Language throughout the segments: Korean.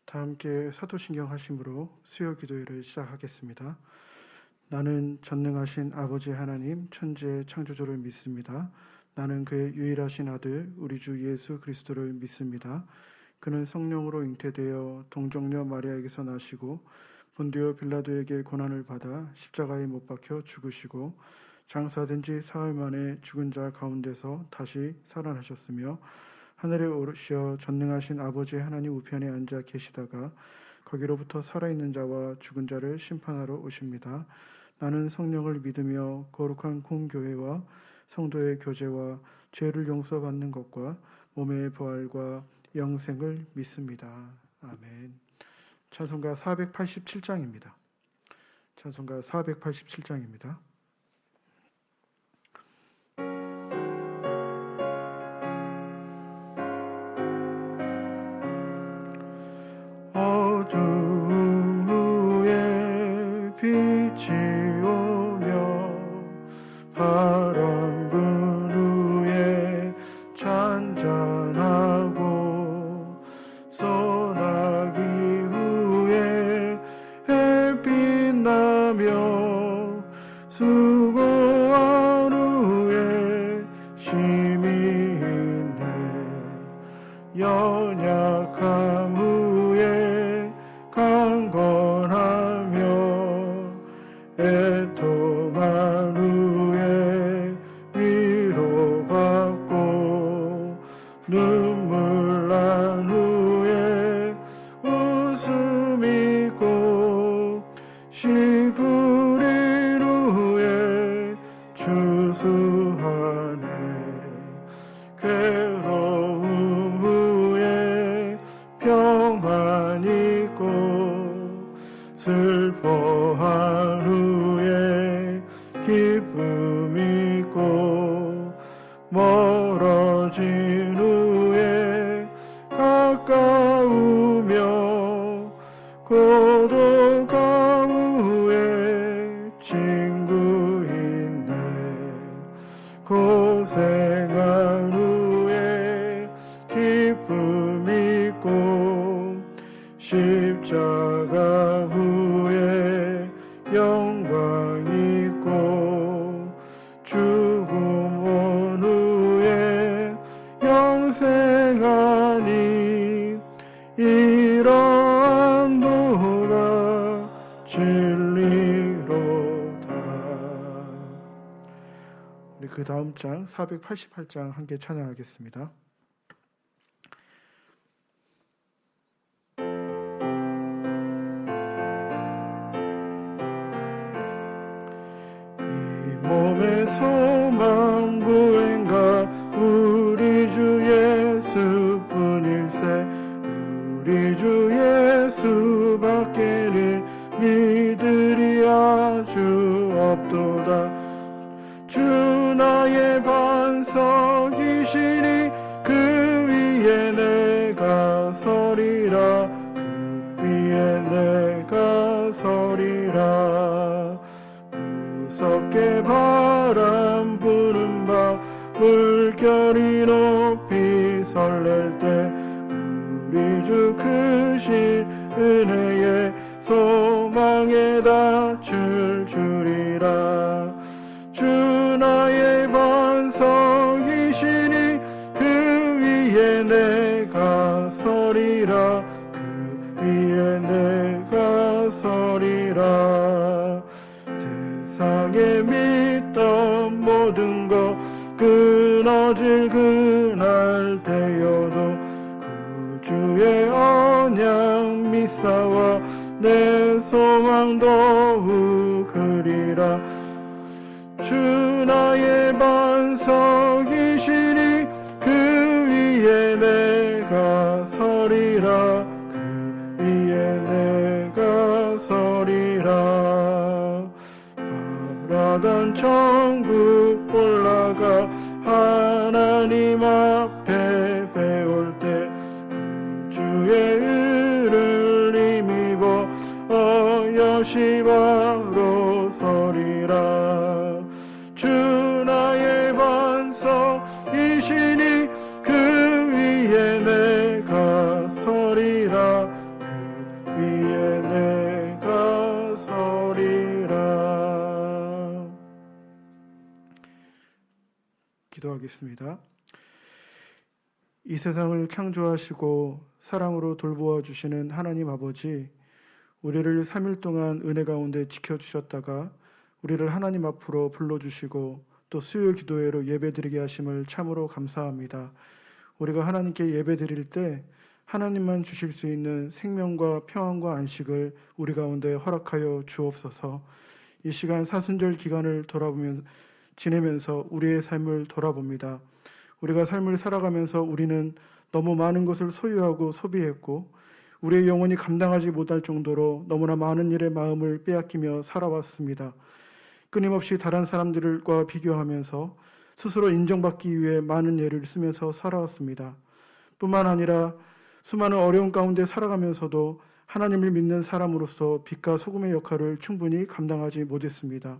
다 함께 사도신경 하심으로 수요 기도회를 시작하겠습니다. 나는 전능하신 아버지 하나님 천지의 창조주를 믿습니다. 나는 그의 유일하신 아들 우리 주 예수 그리스도를 믿습니다. 그는 성령으로 잉태되어 동정녀 마리아에게서 나시고 본디오 빌라도에게 고난을 받아 십자가에 못 박혀 죽으시고 장사된 지 사흘 만에 죽은 자 가운데서 다시 살아나셨으며 하늘에 오르시어 전능하신 아버지 하나님 우편에 앉아 계시다가 거기로부터 살아있는 자와 죽은 자를 심판하러 오십니다. 나는 성령을 믿으며 거룩한 공교회와 성도의 교제와 죄를 용서받는 것과 몸의 부활과 영생을 믿습니다. 아멘. 찬송가 487장입니다. 찬송가 487장입니다. 어두움 후에 빛이 오며 바람 분 후에 잔잔하고 소나기 후에 햇빛 나며 수고한 후에 쉼이 있네. 연약함 후에 강건하며 애통한 후에 위로받고 눈물 난 후에 웃음 있고 씨 뿌린 후에 추수하네. 괴로움 후에 평안 있고 슬퍼한 후에 기쁨 있고 멀어진 후에 가까우며 고독한 후에 친구 있네. 고생한 후에 기쁨 있고 십자가 후에 영광 있고 죽음 온 후에 영생하니 이러한 도가 진리로다. 우리 그 다음 장 488장 함께 찬양하겠습니다. 몸의 소망 구원가 우리 주 예수뿐일세. 우리 주 예수밖에는 믿으리 아주 없도다. 주 나의 반석이시니 그 위에 내가 서리라. 그 위에 내가 서리라. 무섭게 바람 부는 밤 물결이 높이 설렐 때 우리 주 크신 은혜에 소망에 닿을 줄이라. 주 나의 반석이시니 그 위에 내가 서리라. 그 위에 내가 서리라. 세상에 믿던 모든 것 끊어질 그날 되어도 구주의 언약 믿사와 내 소망 더욱 크리라. 주 나의 반석이시니 그 위에 내가 서리라. 그 위에 내가 서리라. 바라던 천국 올라가 하나님 앞에 배울 때 주의 의를 힘입어 어여시 바로 서리라. 주 나의 반석이시니 그 위에 내가 서리라. 그 기도하겠습니다. 이 세상을 창조하시고 사랑으로 돌보아 주시는 하나님 아버지, 우리를 3일 동안 은혜 가운데 지켜주셨다가 우리를 하나님 앞으로 불러주시고 또 수요 기도회로 예배드리게 하심을 참으로 감사합니다. 우리가 하나님께 예배드릴 때 하나님만 주실 수 있는 생명과 평안과 안식을 우리 가운데 허락하여 주옵소서. 이 시간 사순절 기간을 지내면서 우리의 삶을 돌아봅니다. 우리가 삶을 살아가면서 우리는 너무 많은 것을 소유하고 소비했고 우리의 영혼이 감당하지 못할 정도로 너무나 많은 일에 마음을 빼앗기며 살아왔습니다. 끊임없이 다른 사람들과 비교하면서 스스로 인정받기 위해 많은 예를 쓰면서 살아왔습니다. 뿐만 아니라 수많은 어려움 가운데 살아가면서도 하나님을 믿는 사람으로서 빛과 소금의 역할을 충분히 감당하지 못했습니다.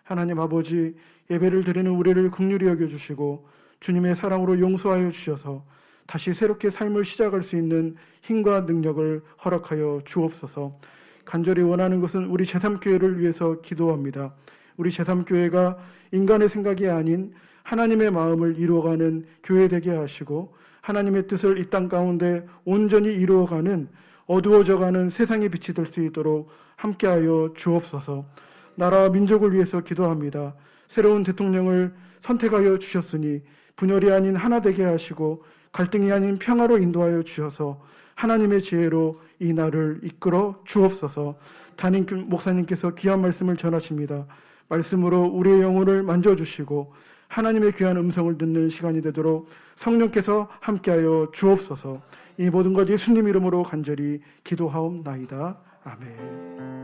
하나님 아버지, 예배를 드리는 우리를 긍휼히 여겨주시고 주님의 사랑으로 용서하여 주셔서 다시 새롭게 삶을 시작할 수 있는 힘과 능력을 허락하여 주옵소서. 간절히 원하는 것은 우리 제3교회를 위해서 기도합니다. 우리 제3교회가 인간의 생각이 아닌 하나님의 마음을 이루어가는 교회 되게 하시고 하나님의 뜻을 이 땅 가운데 온전히 이루어가는 어두워져가는 세상의 빛이 될 수 있도록 함께하여 주옵소서. 나라와 민족을 위해서 기도합니다. 새로운 대통령을 선택하여 주셨으니 분열이 아닌 하나 되게 하시고 갈등이 아닌 평화로 인도하여 주셔서 하나님의 지혜로 이 나라를 이끌어 주옵소서. 담임 목사님께서 귀한 말씀을 전하십니다. 말씀으로 우리의 영혼을 만져주시고 하나님의 귀한 음성을 듣는 시간이 되도록 성령께서 함께하여 주옵소서. 이 모든 것 예수님 이름으로 간절히 기도하옵나이다. 아멘.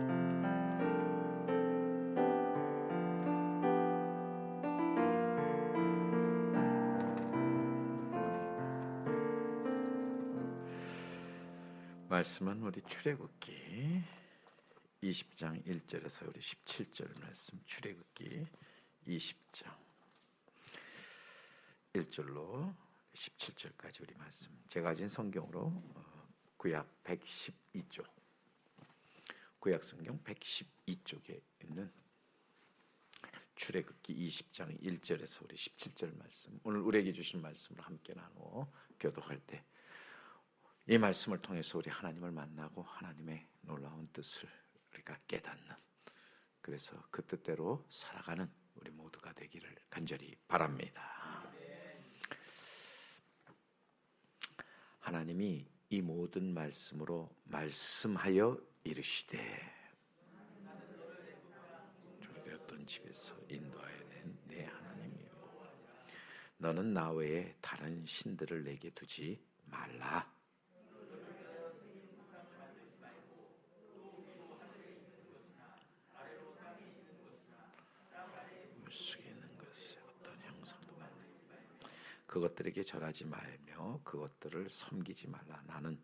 말씀은 우리 출애굽기 20장 1절에서 우리 17절 말씀, 출애굽기 20장 1절로 17절까지 우리 말씀, 제가 가진 성경으로 구약 112쪽, 구약 성경 112쪽에 있는 출애굽기 20장 1절에서 우리 17절 말씀, 오늘 우리에게 주신 말씀을 함께 나누어 교독할 때 이 말씀을 통해서 우리 하나님을 만나고 하나님의 놀라운 뜻을 우리가 깨닫는, 그래서 그 뜻대로 살아가는 우리 모두가 되기를 간절히 바랍니다. 하나님이 이 모든 말씀으로 말씀하여 이르시되 주되었던 집에서 인도하여 낸 내 하나님이여, 너는 나 외에 다른 신들을 내게 두지 말라. 그것들에게 절하지 말며 그것들을 섬기지 말라. 나는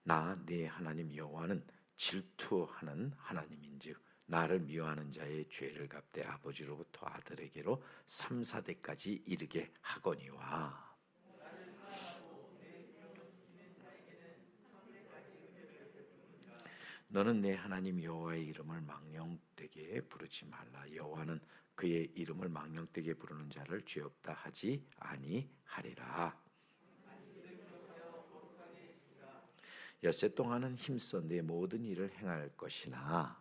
나 네 하나님 여호와는 질투하는 하나님인즉 나를 미워하는 자의 죄를 갚되 아버지로부터 아들에게로 3, 4대까지 이르게 하거니와. 너는 내 하나님 여호와의 이름을 망령되게 부르지 말라. 여호와는 그의 이름을 망령되게 부르는 자를 죄 없다 하지 아니하리라. 엿새 동안은 힘써 내 모든 일을 행할 것이나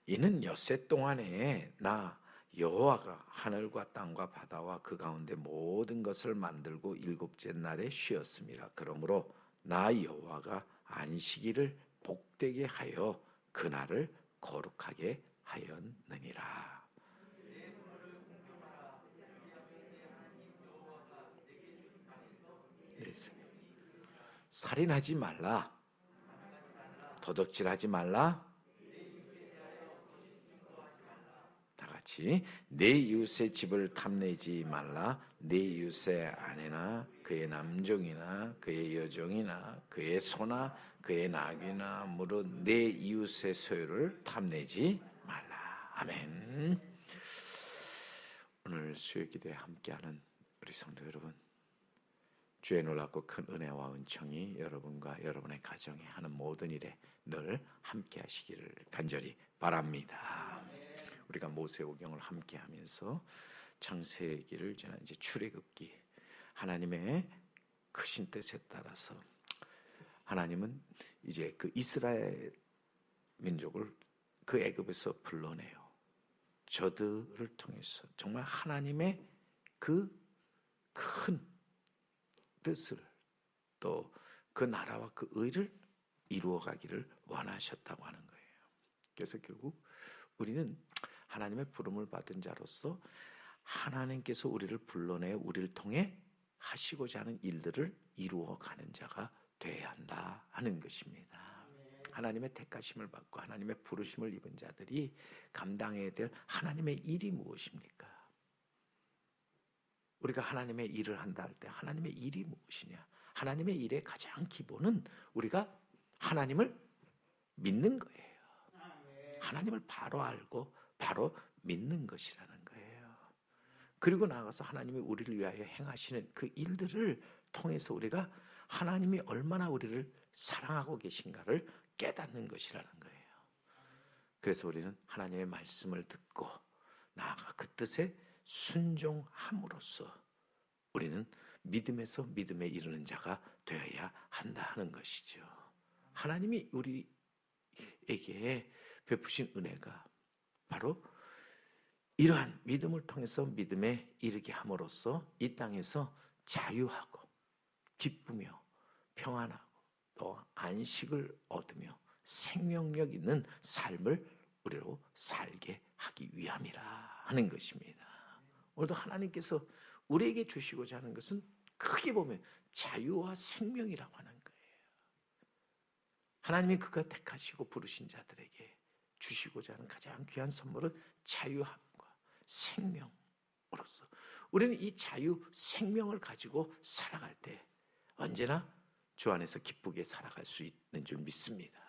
이는 엿새 동안에 나 여호와가 하늘과 땅과 바다와 그 가운데 모든 것을 만들고 일곱째 날에 쉬었습니다. 그러므로 나 여호와가 안식일을 복되게 하여 그날을 거룩하게 하였느니라. 살인하지 말라. 도둑질하지 말라. 같이 내 이웃의 집을 탐내지 말라. 내 이웃의 아내나 그의 남종이나 그의 여종이나 그의 소나 그의 나귀나 무릇 내 이웃의 소유를 탐내지 말라. 아멘. 오늘 수요 기도에 함께하는 우리 성도 여러분, 주의 놀랍고 큰 은혜와 은총이 여러분과 여러분의 가정에 하는 모든 일에 늘 함께 하시기를 간절히 바랍니다. 우리가 모세오경을 함께 하면서 창세기를 이제 출애굽기, 하나님의 크신 뜻에 따라서 하나님은 이제 그 이스라엘 민족을 그 애굽에서 불러내요. 저들을 통해서 정말 하나님의 그 큰 뜻을, 또 그 나라와 그 의를 이루어가기를 원하셨다고 하는 거예요. 그래서 결국 우리는 하나님의 부름을 받은 자로서 하나님께서 우리를 불러내 우리를 통해 하시고자 하는 일들을 이루어가는 자가 되어야 한다 하는 것입니다. 하나님의 택하심을 받고 하나님의 부르심을 입은 자들이 감당해야 될 하나님의 일이 무엇입니까? 우리가 하나님의 일을 한다 할 때 하나님의 일이 무엇이냐? 하나님의 일의 가장 기본은 우리가 하나님을 믿는 거예요. 하나님을 바로 알고 바로 믿는 것이라는 거예요. 그리고 나아가서 하나님이 우리를 위하여 행하시는 그 일들을 통해서 우리가 하나님이 얼마나 우리를 사랑하고 계신가를 깨닫는 것이라는 거예요. 그래서 우리는 하나님의 말씀을 듣고 나아가 그 뜻에 순종함으로써 우리는 믿음에서 믿음에 이르는 자가 되어야 한다 하는 것이죠. 하나님이 우리에게 베푸신 은혜가 바로 이러한 믿음을 통해서 믿음에 이르게 함으로써 이 땅에서 자유하고 기쁘며 평안하고 또 안식을 얻으며 생명력 있는 삶을 우리로 살게 하기 위함이라 하는 것입니다. 오늘도 하나님께서 우리에게 주시고자 하는 것은 크게 보면 자유와 생명이라고 하는 거예요. 하나님이 그가 택하시고 부르신 자들에게 주시고자 하는 가장 귀한 선물은 자유함과 생명으로서 우리는 이 자유, 생명을 가지고 살아갈 때 언제나 주 안에서 기쁘게 살아갈 수 있는 줄 믿습니다.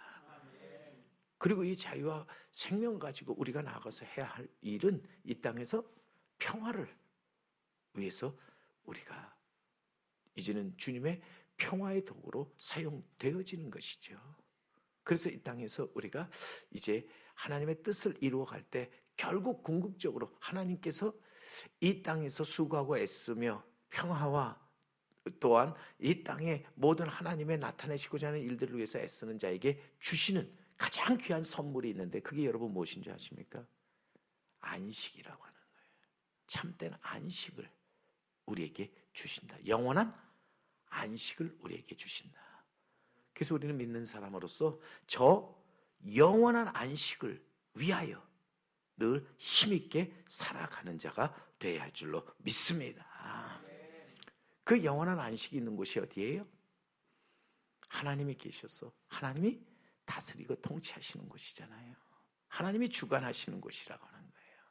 그리고 이 자유와 생명 가지고 우리가 나아가서 해야 할 일은 이 땅에서 평화를 위해서 우리가 이제는 주님의 평화의 도구로 사용되어지는 것이죠. 그래서 이 땅에서 우리가 이제 하나님의 뜻을 이루어갈 때 결국 궁극적으로 하나님께서 이 땅에서 수고하고 애쓰며 평화와 또한 이 땅에 모든 하나님의 나타내시고자 하는 일들을 위해서 애쓰는 자에게 주시는 가장 귀한 선물이 있는데 그게 여러분 무엇인지 아십니까? 안식이라고 하는 거예요. 참된 안식을 우리에게 주신다. 영원한 안식을 우리에게 주신다. 그래서 우리는 믿는 사람으로서 저 영원한 안식을 위하여 늘 힘있게 살아가는 자가 되어야 할 줄로 믿습니다. 그 영원한 안식이 있는 곳이 어디예요? 하나님이 계셔서 하나님이 다스리고 통치하시는 곳이잖아요. 하나님이 주관하시는 곳이라고 하는 거예요.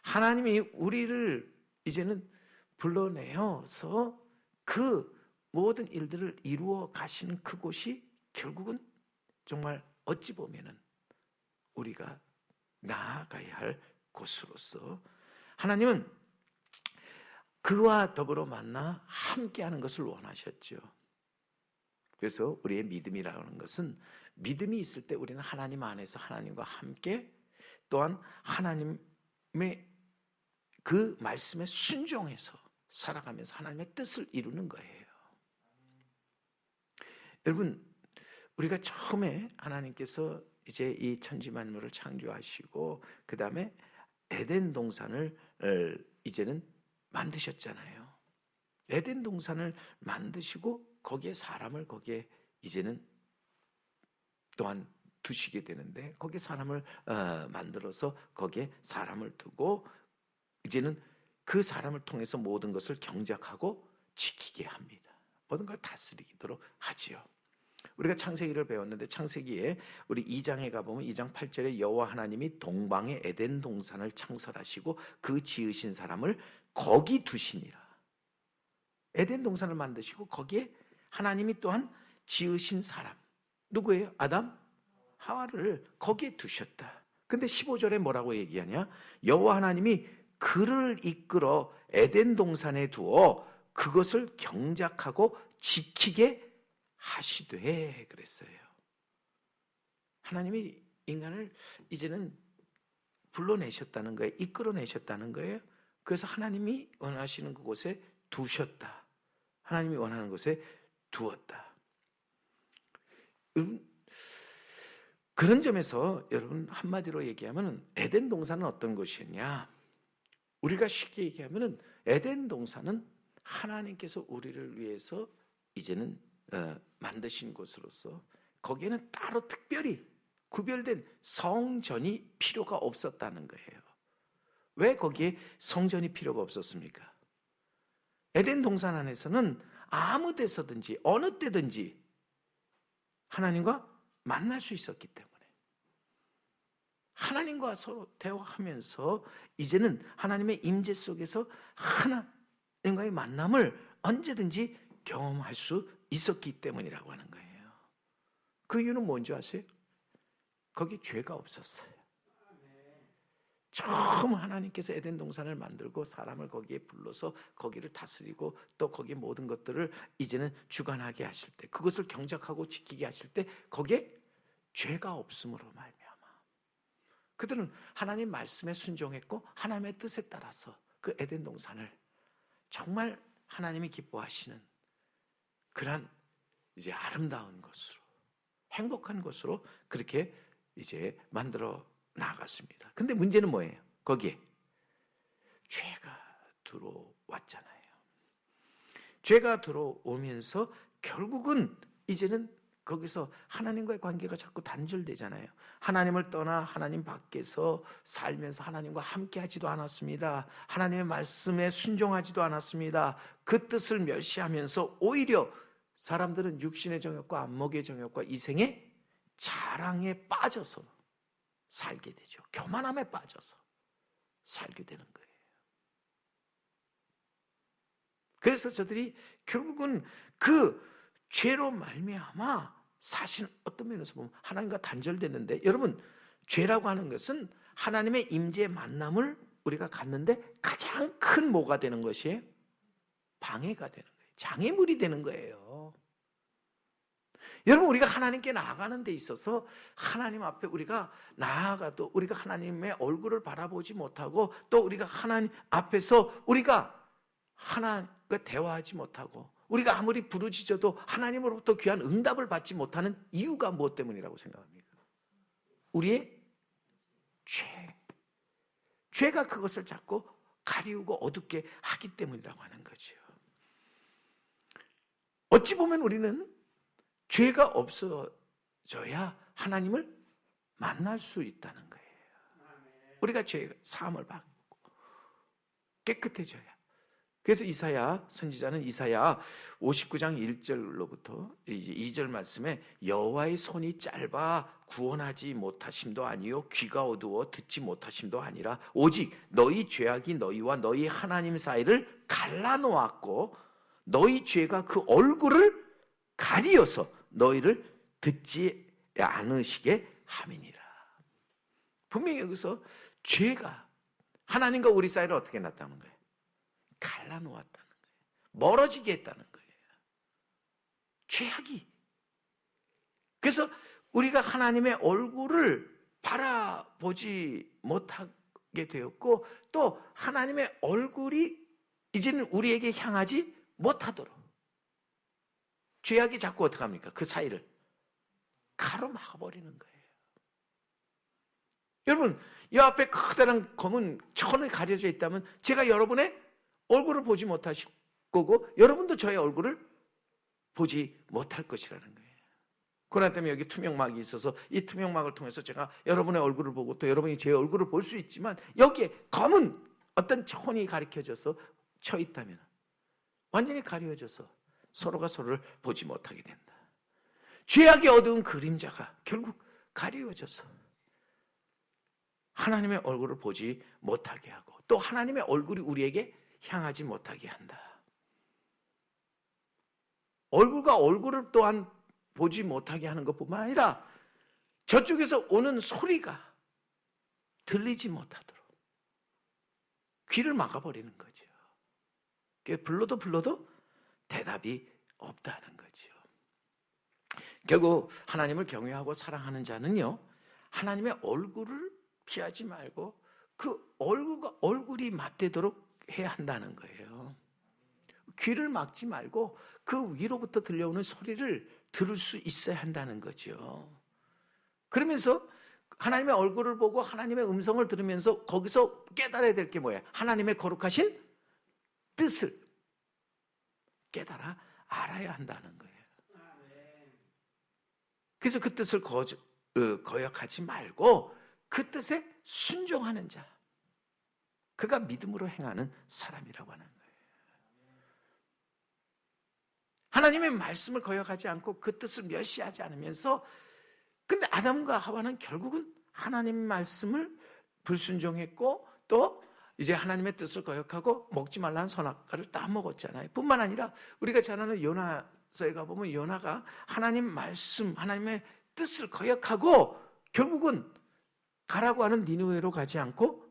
하나님이 우리를 이제는 불러내어서 그 모든 일들을 이루어 가시는 그곳이 결국은 정말 어찌 보면은 우리가 나아가야 할 곳으로서 하나님은 그와 더불어 만나 함께하는 것을 원하셨죠. 그래서 우리의 믿음이라는 것은 믿음이 있을 때 우리는 하나님 안에서 하나님과 함께 또한 하나님의 그 말씀에 순종해서 살아가면서 하나님의 뜻을 이루는 거예요. 여러분, 우리가 처음에 하나님께서 이제 이 천지 만물을 창조하시고 그 다음에 에덴 동산을 이제는 만드셨잖아요. 에덴 동산을 만드시고 거기에 사람을 거기에 이제는 또한 두시게 되는데 거기에 사람을 만들어서 거기에 사람을 두고 이제는 그 사람을 통해서 모든 것을 경작하고 지키게 합니다. 모든 걸 다스리도록 하지요. 우리가 창세기를 배웠는데 창세기에 우리 2장에 가보면 2장 8절에 여호와 하나님이 동방의 에덴 동산을 창설하시고 그 지으신 사람을 거기 두시니라. 에덴 동산을 만드시고 거기에 하나님이 또한 지으신 사람 누구예요? 아담, 하와를 거기에 두셨다. 근데 15절에 뭐라고 얘기하냐? 여호와 하나님이 그를 이끌어 에덴 동산에 두어 그것을 경작하고 지키게 하시되 그랬어요. 하나님이 인간을 이제는 불러내셨다는 거예요. 이끌어내셨다는 거예요. 그래서 하나님이 원하시는 그곳에 두셨다. 하나님이 원하는 곳에 두었다. 여러분, 그런 점에서 여러분 한마디로 얘기하면 에덴 동산은 어떤 것이었냐? 우리가 쉽게 얘기하면 에덴 동산은 하나님께서 우리를 위해서 이제는 만드신 곳으로서 거기에는 따로 특별히 구별된 성전이 필요가 없었다는 거예요. 왜 거기에 성전이 필요가 없었습니까? 에덴 동산 안에서는 아무 데서든지 어느 때든지 하나님과 만날 수 있었기 때문에 하나님과 서로 대화하면서 이제는 하나님의 임재 속에서 하나님과의 만남을 언제든지 경험할 수 있었기 때문이라고 하는 거예요. 그 이유는 뭔지 아세요? 거기 죄가 없었어요. 처음 하나님께서 에덴 동산을 만들고 사람을 거기에 불러서 거기를 다스리고 또 거기에 모든 것들을 이제는 주관하게 하실 때, 그것을 경작하고 지키게 하실 때 거기에 죄가 없음으로 말미암아 그들은 하나님 말씀에 순종했고 하나님의 뜻에 따라서 그 에덴 동산을 정말 하나님이 기뻐하시는 그러한 이제 아름다운 것으로, 행복한 것으로 그렇게 이제 만들어 나갔습니다. 근데 문제는 뭐예요? 거기에 죄가 들어왔잖아요. 죄가 들어오면서 결국은 이제는 거기서 하나님과의 관계가 자꾸 단절되잖아요. 하나님을 떠나 하나님 밖에서 살면서 하나님과 함께 하지도 않았습니다. 하나님의 말씀에 순종하지도 않았습니다. 그 뜻을 멸시하면서 오히려 사람들은 육신의 정욕과 안목의 정욕과 이생의 자랑에 빠져서 살게 되죠. 교만함에 빠져서 살게 되는 거예요. 그래서 저들이 결국은 그 죄로 말미암아 사실 어떤 면에서 보면 하나님과 단절되는데, 여러분 죄라고 하는 것은 하나님의 임재의 만남을 우리가 갖는데 가장 큰 뭐가 되는 것이에요? 방해가 되는 거예요. 장애물이 되는 거예요. 여러분, 우리가 하나님께 나아가는 데 있어서 하나님 앞에 우리가 나아가도 우리가 하나님의 얼굴을 바라보지 못하고 또 우리가 하나님 앞에서 우리가 하나님과 대화하지 못하고 우리가 아무리 부르짖어도 하나님으로부터 귀한 응답을 받지 못하는 이유가 무엇 때문이라고 생각합니까? 우리의 죄가 그것을 자꾸 가리우고 어둡게 하기 때문이라고 하는 거죠. 어찌 보면 우리는 죄가 없어져야 하나님을 만날 수 있다는 거예요. 우리가 죄 사함을 받고 깨끗해져야. 그래서 이사야 선지자는 이사야 59장 1절로부터 2절 말씀에 여호와의 손이 짧아 구원하지 못하심도 아니요 귀가 어두워 듣지 못하심도 아니라 오직 너희 죄악이 너희와 너희 하나님 사이를 갈라놓았고 너희 죄가 그 얼굴을 가리어서 너희를 듣지 않으시게 함이니라. 분명히 여기서 죄가 하나님과 우리 사이를 어떻게 놨다는 거예요? 갈라놓았다는 거예요. 멀어지게 했다는 거예요. 죄악이. 그래서 우리가 하나님의 얼굴을 바라보지 못하게 되었고 또 하나님의 얼굴이 이제는 우리에게 향하지 못하도록 죄악이 자꾸 어떻게 합니까? 그 사이를 가로막아버리는 거예요. 여러분, 이 앞에 커다란 검은 천을 가려져 있다면 제가 여러분의 얼굴을 보지 못하실 거고 여러분도 저의 얼굴을 보지 못할 것이라는 거예요. 그러나 때문에 여기 투명막이 있어서 이 투명막을 통해서 제가 여러분의 얼굴을 보고 또 여러분이 제 얼굴을 볼 수 있지만 여기에 검은 어떤 천이 가리켜져서 쳐 있다면 완전히 가려져서 서로가 서로를 보지 못하게 된다. 죄악의 어두운 그림자가 결국 가려져서 하나님의 얼굴을 보지 못하게 하고 또 하나님의 얼굴이 우리에게 향하지 못하게 한다. 얼굴과 얼굴을 또한 보지 못하게 하는 것뿐만 아니라 저쪽에서 오는 소리가 들리지 못하도록 귀를 막아버리는 거죠. 불러도 대답이 없다는 거죠. 결국 하나님을 경외하고 사랑하는 자는요, 하나님의 얼굴을 피하지 말고 그 얼굴이 맞대도록 해야 한다는 거예요. 귀를 막지 말고 그 위로부터 들려오는 소리를 들을 수 있어야 한다는 거죠. 그러면서 하나님의 얼굴을 보고 하나님의 음성을 들으면서 거기서 깨달아야 될 게 뭐예요? 하나님의 거룩하신 뜻을 깨달아 알아야 한다는 거예요. 그래서 그 뜻을 거역하지 말고 그 뜻에 순종하는 자, 그가 믿음으로 행하는 사람이라고 하는 거예요. 하나님의 말씀을 거역하지 않고 그 뜻을 멸시하지 않으면서, 근데 아담과 하와는 결국은 하나님 말씀을 불순종했고 또 이제 하나님의 뜻을 거역하고 먹지 말라는 선악과를 따먹었잖아요. 뿐만 아니라 우리가 잘 아는 요나서에 가보면 요나가 하나님 말씀, 하나님의 뜻을 거역하고 결국은 가라고 하는 니느웨로 가지 않고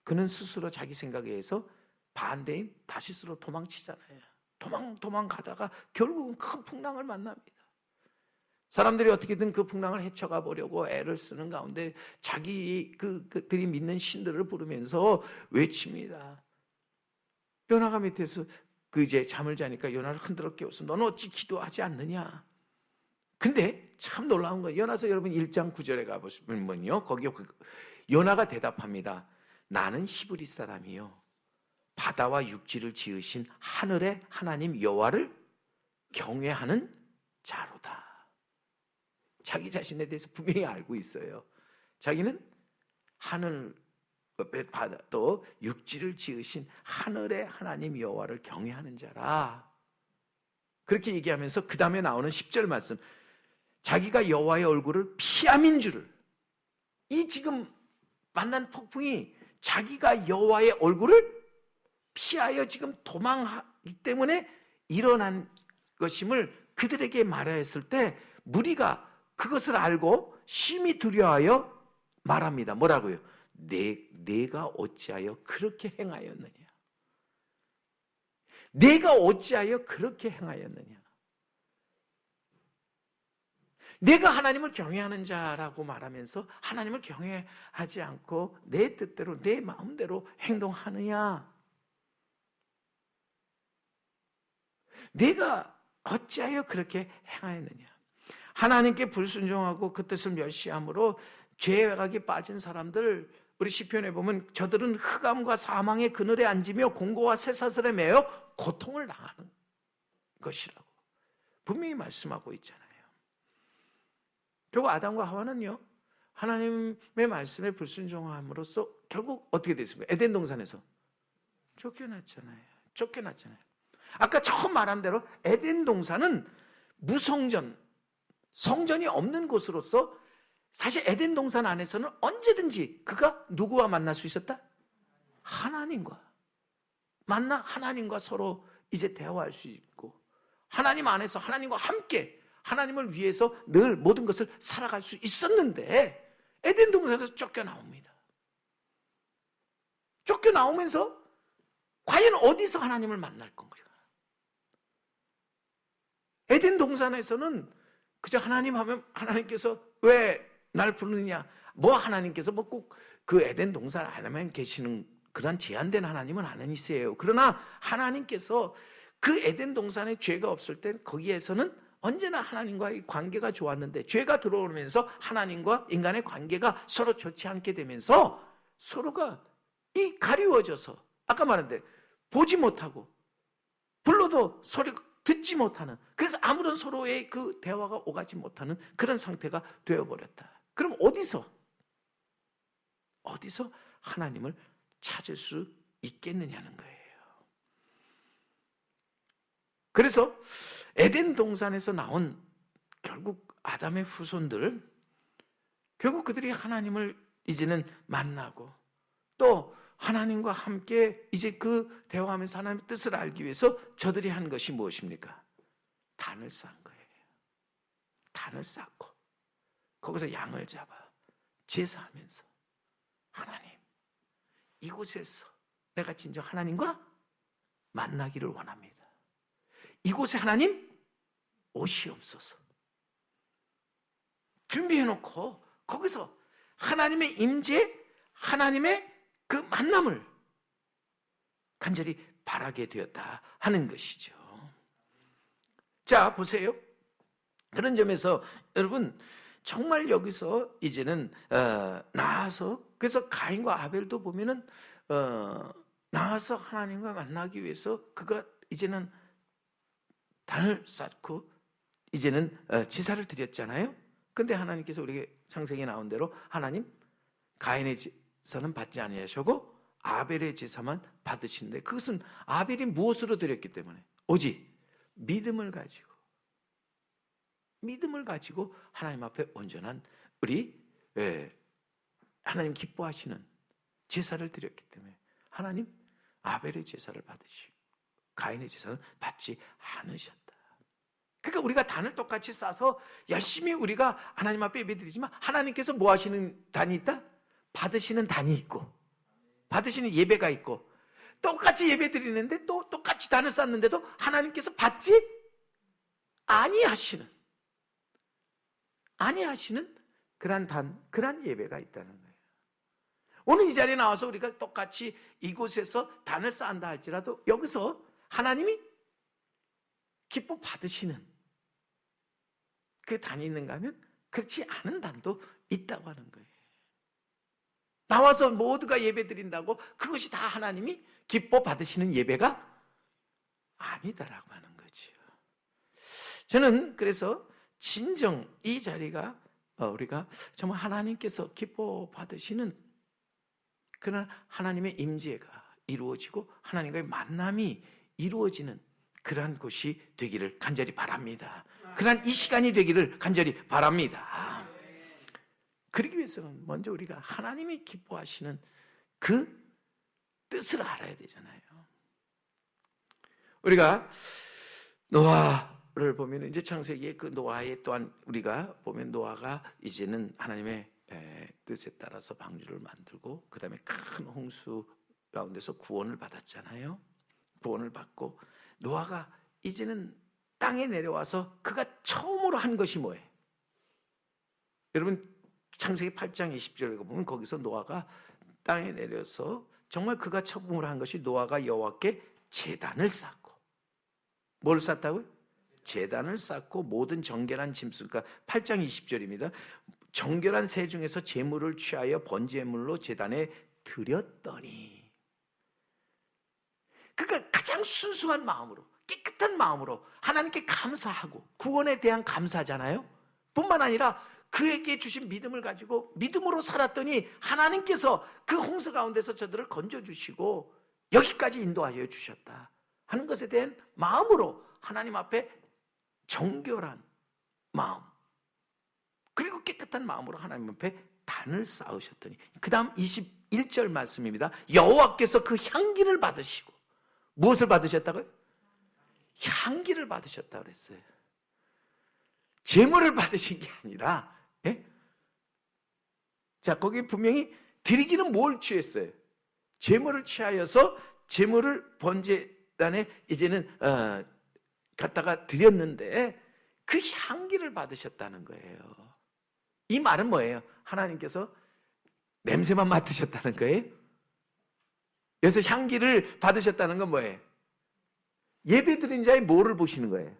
그는 스스로 자기 생각에 의해서 반대인 다시스로 도망치잖아요. 도망가다가 결국은 큰 풍랑을 만납니다. 사람들이 어떻게든 그 풍랑을 헤쳐가 보려고 애를 쓰는 가운데 자기 그들이 믿는 신들을 부르면서 외칩니다. 요나가 밑에서 이제 잠을 자니까 요나를 흔들어 깨워서 너는 어찌 기도하지 않느냐? 근데 참 놀라운 거예요. 요나서 여러분 1장 9절에 가보시면요, 거기 요나가 대답합니다. 나는 히브리 사람이요, 바다와 육지를 지으신 하늘의 하나님 여호와를 경외하는 자로다. 자기 자신에 대해서 분명히 알고 있어요. 자기는 하늘, 바다, 또 육지를 지으신 하늘의 하나님 여호와를 경외하는 자라. 그렇게 얘기하면서 그 다음에 나오는 10절 말씀, 자기가 여호와의 얼굴을 피함인 줄을, 이 지금 만난 폭풍이 자기가 여호와의 얼굴을 피하여 지금 도망하기 때문에 일어난 것임을 그들에게 말하였을 때 무리가 그것을 알고 심히 두려워하여 말합니다. 뭐라고요? 내가 어찌하여 그렇게 행하였느냐? 내가 어찌하여 그렇게 행하였느냐? 내가 하나님을 경외하는 자라고 말하면서 하나님을 경외하지 않고 내 뜻대로 내 마음대로 행동하느냐? 내가 어찌하여 그렇게 행하였느냐? 하나님께 불순종하고 그 뜻을 멸시함으로 죄악에 빠진 사람들, 우리 시편에 보면 저들은 흑암과 사망의 그늘에 앉으며 공고와 쇠사슬에 매여 고통을 당하는 것이라고 분명히 말씀하고 있잖아요. 결국 아담과 하와는요, 하나님의 말씀에 불순종함으로써 결국 어떻게 됐습니까? 에덴 동산에서 쫓겨났잖아요. 아까 처음 말한 대로 에덴 동산은 무성전, 성전이 없는 곳으로서 사실 에덴 동산 안에서는 언제든지 그가 누구와 만날 수 있었다? 하나님과 만나 하나님과 서로 이제 대화할 수 있고 하나님 안에서 하나님과 함께 하나님을 위해서 늘 모든 것을 살아갈 수 있었는데 에덴 동산에서 쫓겨나옵니다. 쫓겨나오면서 과연 어디서 하나님을 만날 건가? 에덴 동산에서는 그저 하나님 하면 하나님께서 왜 날 부르느냐? 뭐 하나님께서 뭐 꼭 그 에덴 동산 안에만 계시는 그런 제한된 하나님은 아니세요. 그러나 하나님께서 그 에덴 동산에 죄가 없을 때 거기에서는 언제나 하나님과의 관계가 좋았는데 죄가 들어오면서 하나님과 인간의 관계가 서로 좋지 않게 되면서 서로가 가리워져서 아까 말한데 보지 못하고 불러도 소리가 듣지 못하는, 그래서 아무런 서로의 그 대화가 오가지 못하는 그런 상태가 되어버렸다. 그럼 어디서 하나님을 찾을 수 있겠느냐는 거예요. 그래서 에덴 동산에서 나온 결국 아담의 후손들, 결국 그들이 하나님을 이제는 만나고 또 하나님과 함께 이제 그 대화하면서 하나님의 뜻을 알기 위해서 저들이 한 것이 무엇입니까? 단을 쌓은 거예요. 단을 쌓고 거기서 양을 잡아 제사하면서 하나님, 이곳에서 내가 진정 하나님과 만나기를 원합니다. 이곳에 하나님 오시옵소서. 준비해놓고 거기서 하나님의 임재, 하나님의 그 만남을 간절히 바라게 되었다 하는 것이죠. 자, 보세요. 그런 점에서 여러분 정말 여기서 이제는 나와서, 그래서 가인과 아벨도 보면은 나와서 하나님과 만나기 위해서 그가 이제는 단을 쌓고 이제는 제사를 드렸잖아요. 근데 하나님께서 우리에게 창세기에 나온 대로 하나님 가인의 제사는 받지 아니하시고 아벨의 제사만 받으시는데, 그것은 아벨이 무엇으로 드렸기 때문에? 오직 믿음을 가지고 하나님 앞에 온전한 우리 하나님 기뻐하시는 제사를 드렸기 때문에 하나님 아벨의 제사를 받으시고 가인의 제사는 받지 않으셨다. 그러니까 우리가 단을 똑같이 싸서 열심히 우리가 하나님 앞에 예배드리지만 하나님께서 뭐 하시는 단이 있다? 받으시는 단이 있고 받으시는 예배가 있고, 똑같이 예배드리는데 또 똑같이 단을 쌓는데도 하나님께서 받지 아니하시는 그러한 단, 그러한 예배가 있다는 거예요. 오늘 이 자리에 나와서 우리가 똑같이 이곳에서 단을 쌓는다 할지라도 여기서 하나님이 기뻐 받으시는 그 단이 있는가 하면 그렇지 않은 단도 있다고 하는 거예요. 나와서 모두가 예배 드린다고 그것이 다 하나님이 기뻐 받으시는 예배가 아니다라고 하는 거죠. 저는 그래서 진정 이 자리가 우리가 정말 하나님께서 기뻐 받으시는 그런 하나님의 임재가 이루어지고 하나님과의 만남이 이루어지는 그러한 곳이 되기를 간절히 바랍니다. 그러한 이 시간이 되기를 간절히 바랍니다. 그러기 위해서는 먼저 우리가 하나님이 기뻐하시는 그 뜻을 알아야 되잖아요. 우리가 노아를 보면 이제 창세기에 그 노아의 또한 우리가 보면 노아가 이제는 하나님의 뜻에 따라서 방주를 만들고 그 다음에 큰 홍수 가운데서 구원을 받았잖아요. 구원을 받고 노아가 이제는 땅에 내려와서 그가 처음으로 한 것이 뭐예요? 여러분 창세기 8장 20절에 보면 거기서 노아가 땅에 내려서 정말 그가 처음으로 한 것이 노아가 여호와께 제단을 쌓고, 뭘 쌓다고요? 제단을 쌓고 모든 정결한 짐승, 그러니까 8장 20절입니다. 정결한 새 중에서 제물을 취하여 번제물로 제단에 드렸더니, 그러니까 가장 순수한 마음으로 깨끗한 마음으로 하나님께 감사하고 구원에 대한 감사잖아요. 뿐만 아니라 그에게 주신 믿음을 가지고 믿음으로 살았더니 하나님께서 그 홍수 가운데서 저들을 건져주시고 여기까지 인도하여 주셨다 하는 것에 대한 마음으로 하나님 앞에 정결한 마음 그리고 깨끗한 마음으로 하나님 앞에 단을 쌓으셨더니, 그 다음 21절 말씀입니다. 여호와께서 그 향기를 받으시고, 무엇을 받으셨다고요? 향기를 받으셨다고 그랬어요. 제물을 받으신 게 아니라, 예? 자, 거기 분명히 드리기는 뭘 취했어요? 제물을 취하여서 제물을 번제단에 이제는 갖다가 드렸는데 그 향기를 받으셨다는 거예요. 이 말은 뭐예요? 하나님께서 냄새만 맡으셨다는 거예요? 그래서 향기를 받으셨다는 건 뭐예요? 예배드린 자의 뭐를 보시는 거예요?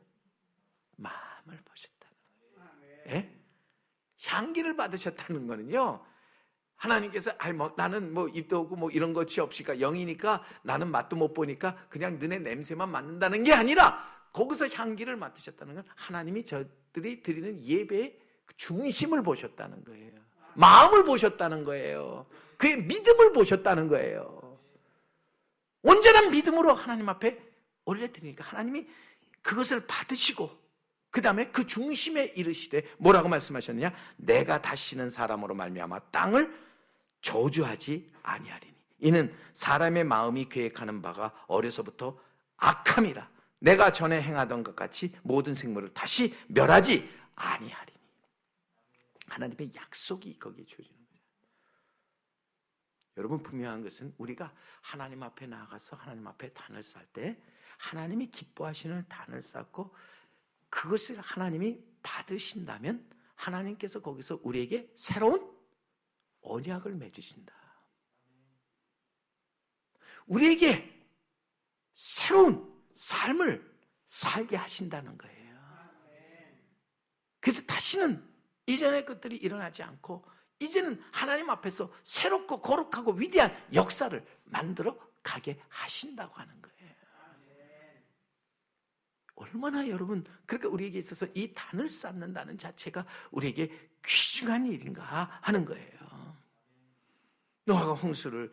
마음을 보셨다는 거예요. 예? 향기를 받으셨다는 거는요, 하나님께서 나는 입도 없고 이런 것이 없으니까 영이니까 나는 맛도 못 보니까 그냥 너네 냄새만 맡는다는 게 아니라, 거기서 향기를 맡으셨다는 건 하나님이 저들이 드리는 예배의 중심을 보셨다는 거예요. 마음을 보셨다는 거예요. 그의 믿음을 보셨다는 거예요. 온전한 믿음으로 하나님 앞에 올려드리니까 하나님이 그것을 받으시고 그 다음에 그 중심에 이르시되 뭐라고 말씀하셨느냐? 내가 다시는 사람으로 말미암아 땅을 저주하지 아니하리니 이는 사람의 마음이 계획하는 바가 어려서부터 악함이라. 내가 전에 행하던 것 같이 모든 생물을 다시 멸하지 아니하리니. 하나님의 약속이 거기에 주어지는 거예요. 여러분 분명한 것은 우리가 하나님 앞에 나아가서 하나님 앞에 단을 쌓을 때 하나님이 기뻐하시는 단을 쌓고 그것을 하나님이 받으신다면 하나님께서 거기서 우리에게 새로운 언약을 맺으신다. 우리에게 새로운 삶을 살게 하신다는 거예요. 그래서 다시는 이전의 것들이 일어나지 않고 이제는 하나님 앞에서 새롭고 거룩하고 위대한 역사를 만들어 가게 하신다고 하는 거예요. 얼마나 여러분, 그러니까 우리에게 있어서 이 단을 쌓는다는 자체가 우리에게 귀중한 일인가 하는 거예요. 노아가 홍수를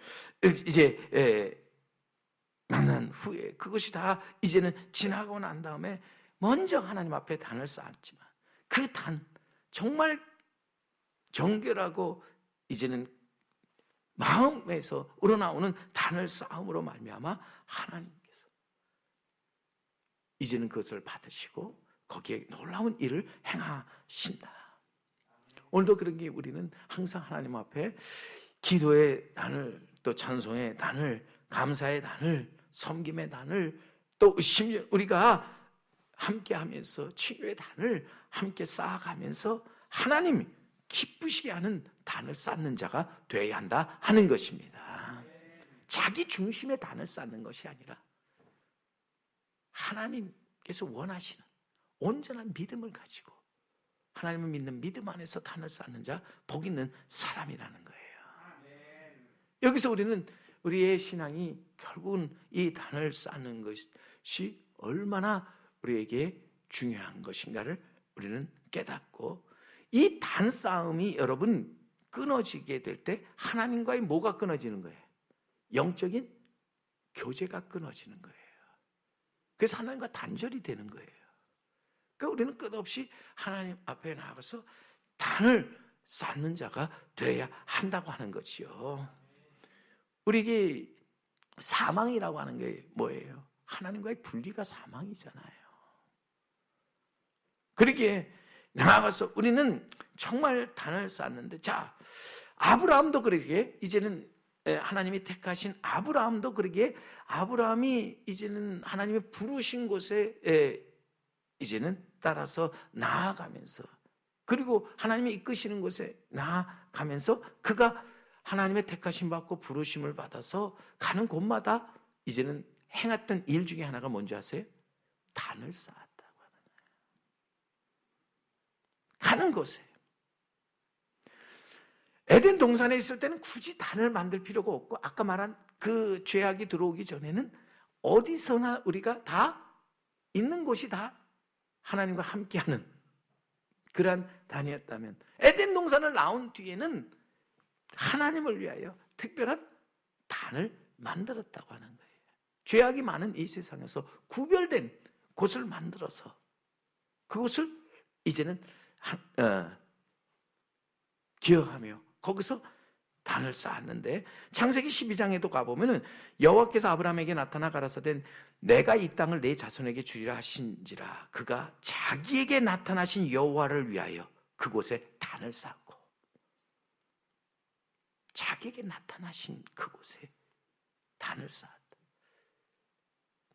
이제 만난 후에 그것이 다 이제는 지나고 난 다음에 먼저 하나님 앞에 단을 쌓았지만 그 단, 정말 정결하고 이제는 마음에서 우러나오는 단을 쌓음으로 말미암아 하나님께서 이제는 그것을 받으시고 거기에 놀라운 일을 행하신다. 오늘도 그런 게 우리는 항상 하나님 앞에 기도의 단을, 또 찬송의 단을, 감사의 단을, 섬김의 단을, 또 심지어 우리가 함께 하면서 치유의 단을 함께 쌓아가면서 하나님이 기쁘시게 하는 단을 쌓는 자가 되어야 한다 하는 것입니다. 자기 중심의 단을 쌓는 것이 아니라 하나님께서 원하시는 온전한 믿음을 가지고 하나님을 믿는 믿음 안에서 단을 쌓는 자, 복 있는 사람이라는 거예요. 여기서 우리는 우리의 신앙이 결국은 이 단을 쌓는 것이 얼마나 우리에게 중요한 것인가를 우리는 깨닫고, 이 단 싸움이 여러분 끊어지게 될 때 하나님과의 뭐가 끊어지는 거예요? 영적인 교제가 끊어지는 거예요. 그래서 하나님과 단절이 되는 거예요. 그러니까 우리는 끝없이 하나님 앞에 나가서 단을 쌓는 자가 되어야 한다고 하는 거지요. 우리에게 사망이라고 하는 게 뭐예요? 하나님과의 분리가 사망이잖아요. 그러기에 나아가서 우리는 정말 단을 쌓는데, 자, 아브라함도 그러기에 이제는 하나님이 택하신 아브라함도 그러기에 아브라함이 이제는 하나님이 부르신 곳에 이제는 따라서 나아가면서, 그리고 하나님이 이끄시는 곳에 나아가면서 그가 하나님의 택하심 받고 부르심을 받아서 가는 곳마다 이제는 행했던 일 중에 하나가 뭔지 아세요? 단을 쌓았다고 하는 거예요. 가는 곳에. 에덴 동산에 있을 때는 굳이 단을 만들 필요가 없고, 아까 말한 그 죄악이 들어오기 전에는 어디서나 우리가 다 있는 곳이 다 하나님과 함께하는 그러한 단이었다면, 에덴 동산을 나온 뒤에는 하나님을 위하여 특별한 단을 만들었다고 하는 거예요. 죄악이 많은 이 세상에서 구별된 곳을 만들어서 그곳을 이제는 기억하며 거기서 단을 쌓았는데, 창세기 12장에도 가보면은 여호와께서 아브라함에게 나타나 가라사대 내가 이 땅을 내 자손에게 주리라 하신지라, 그가 자기에게 나타나신 여호와를 위하여 그곳에 단을 쌓고, 자기에게 나타나신 그곳에 단을 쌓았다.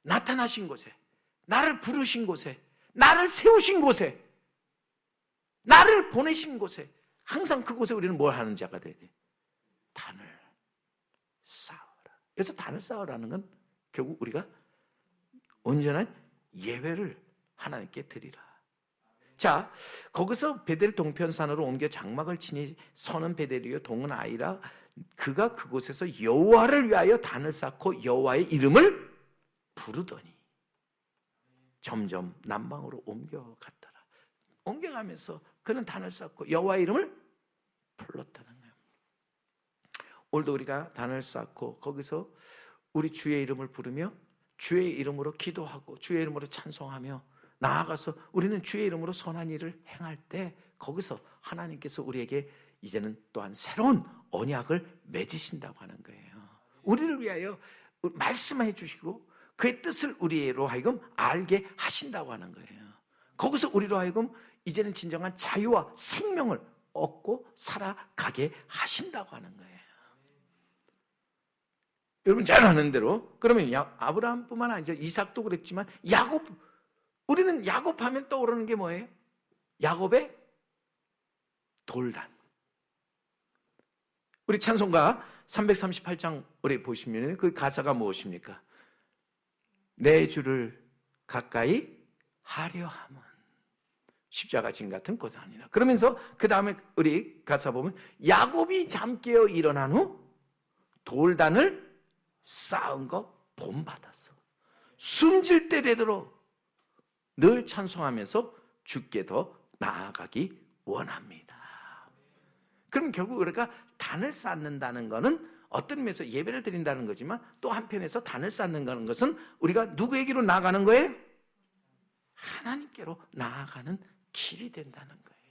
나타나신 곳에, 나를 부르신 곳에, 나를 세우신 곳에, 나를 보내신 곳에, 항상 그곳에 우리는 뭘 하는 자가 돼야 돼? 단을 쌓아라. 그래서 단을 쌓으라는 건 결국 우리가 온전한 예배를 하나님께 드리라. 자, 거기서 베델 동편산으로 옮겨 장막을 치니 서는 베델이요 동은 아이라, 그가 그곳에서 여호와를 위하여 단을 쌓고 여호와의 이름을 부르더니 점점 남방으로 옮겨갔더라. 옮겨가면서 그는 단을 쌓고 여호와의 이름을 불렀다는 거예요. 오늘도 우리가 단을 쌓고 거기서 우리 주의 이름을 부르며 주의 이름으로 기도하고 주의 이름으로 찬송하며 나아가서 우리는 주의 이름으로 선한 일을 행할 때 거기서 하나님께서 우리에게 이제는 또한 새로운 언약을 맺으신다고 하는 거예요. 우리를 위하여 말씀해 주시고 그의 뜻을 우리로 하여금 알게 하신다고 하는 거예요. 거기서 우리로 하여금 이제는 진정한 자유와 생명을 얻고 살아가게 하신다고 하는 거예요. 여러분 잘 아는 대로 그러면 아브라함뿐만 아니라 이삭도 그랬지만 야곱, 우리는 야곱 하면 떠오르는 게 뭐예요? 야곱의 돌단. 우리 찬송가 338장 우리 보시면 그 가사가 무엇입니까? 내 주를 가까이 하려 함은 십자가 진 같은 고난이라. 그러면서 그 다음에 우리 가사 보면 야곱이 잠 깨어 일어난 후 돌단을 쌓은 거 본받았어. 숨질 때 되도록 늘 찬송하면서 주께 더 나아가기 원합니다. 그럼 결국 우리가 단을 쌓는다는 것은 어떤 의미에서 예배를 드린다는 거지만 또 한편에서 단을 쌓는 것은 우리가 누구에게로 나아가는 거예요? 하나님께로 나아가는 길이 된다는 거예요.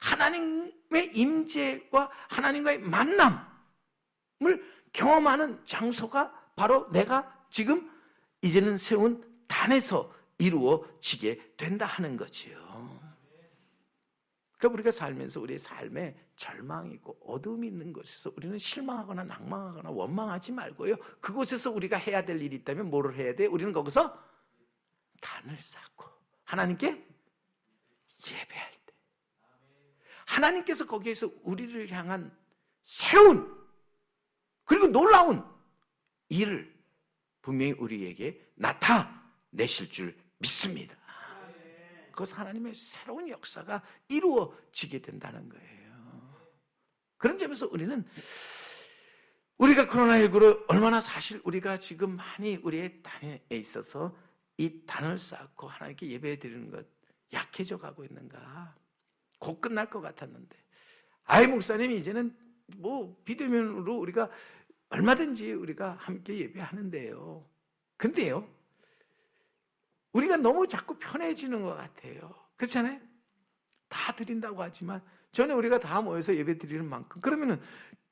하나님의 임재와 하나님과의 만남을 경험하는 장소가 바로 내가 지금 이제는 세운 단에서 이루어지게 된다 하는 거지요. 그러니까 우리가 살면서 우리의 삶에 절망이 있고 어둠이 있는 곳에서 우리는 실망하거나 낭망하거나 원망하지 말고요. 그곳에서 우리가 해야 될 일이 있다면 뭐를 해야 돼? 우리는 거기서 단을 쌓고 하나님께 예배할 때 하나님께서 거기에서 우리를 향한 새로운 그리고 놀라운 일을 분명히 우리에게 나타내실 줄 믿습니다. 그것은 하나님의 새로운 역사가 이루어지게 된다는 거예요. 그런 점에서 우리는 우리가 코로나19로 얼마나 사실 우리가 지금 많이 우리의 단에 있어서 이 단을 쌓고 하나님께 예배 드리는 것 약해져 가고 있는가. 곧 끝날 것 같았는데 아이 목사님 이제는 뭐 비대면으로 우리가 얼마든지 우리가 함께 예배하는데요. 근데요 우리가 너무 자꾸 편해지는 것 같아요. 그렇잖아요? 다 드린다고 하지만 전에 우리가 다 모여서 예배 드리는 만큼 그러면은